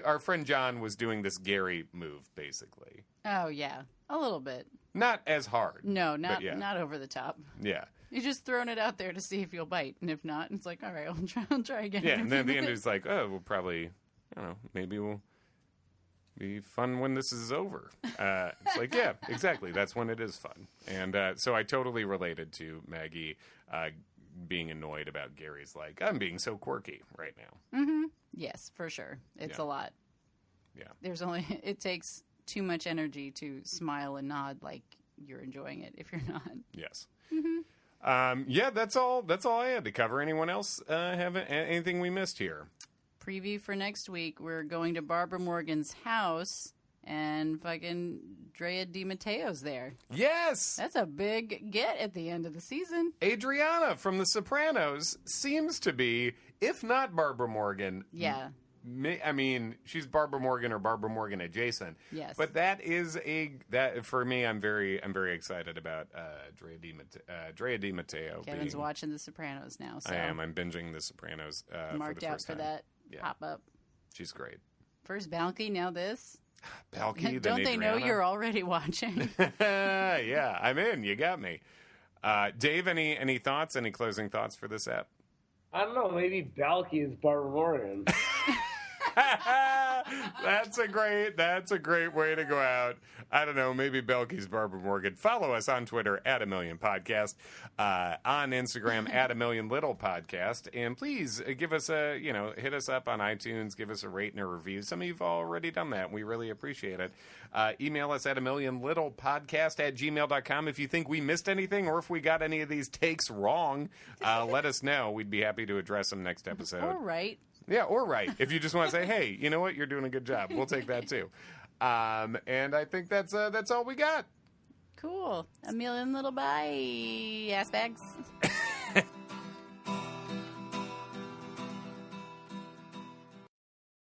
Our friend John was doing this Gary move, basically. Oh yeah, a little bit. Not as hard. No, but yeah. not over the top. Yeah. You're just throwing it out there to see if you'll bite, and if not, it's like, all right, I'll try again. Yeah, in a and then at few the end minutes. it's like, oh, we'll probably, I don't know, maybe we'll be fun when this is over. It's like, yeah, exactly. That's when it is fun. And so I totally related to Maggie being annoyed about Gary's, like, I'm being so quirky right now. Yes, for sure. It's Yeah. a lot. Yeah. It takes too much energy to smile and nod like you're enjoying it if you're not. Yes. Yeah, that's all I had to cover. Anyone else have anything we missed here? Preview for next week, we're going to Barbara Morgan's house, and fucking Drea DiMatteo's there. Yes! That's a big get at the end of the season. Adriana from The Sopranos seems to be, if not Barbara Morgan, Yeah. I mean, she's Barbara Morgan or Barbara Morgan adjacent. Yes. But that is that for me. I'm very excited about Drea DiMatteo. Kevin's watching The Sopranos now, so I am. I'm binging The Sopranos. marked for the out first for time. that Yeah. pop-up. She's great. First Balky, now this. Balky, Don't they know Adriana. you're already watching? Yeah, I'm in. You got me. Dave, any thoughts? Any closing thoughts for this app? I don't know. Maybe Balky is Barbara Morgan. That's a great way to go out. I don't know, maybe Belky's Barbara Morgan. Follow us on Twitter at A Million Podcast, on Instagram at A Million Little Podcast, and please give us hit us up on iTunes, give us a rate and a review. Some of you've already done that, and we really appreciate it. Email us at amillionlittlepodcast@gmail.com if you think we missed anything or if we got any of these takes wrong. Let us know. We'd be happy to address them next episode. All right. Yeah, or right. If you just want to say, hey, you know what? You're doing a good job. We'll take that too. And I think that's all we got. Cool. A million little bye, ass bags.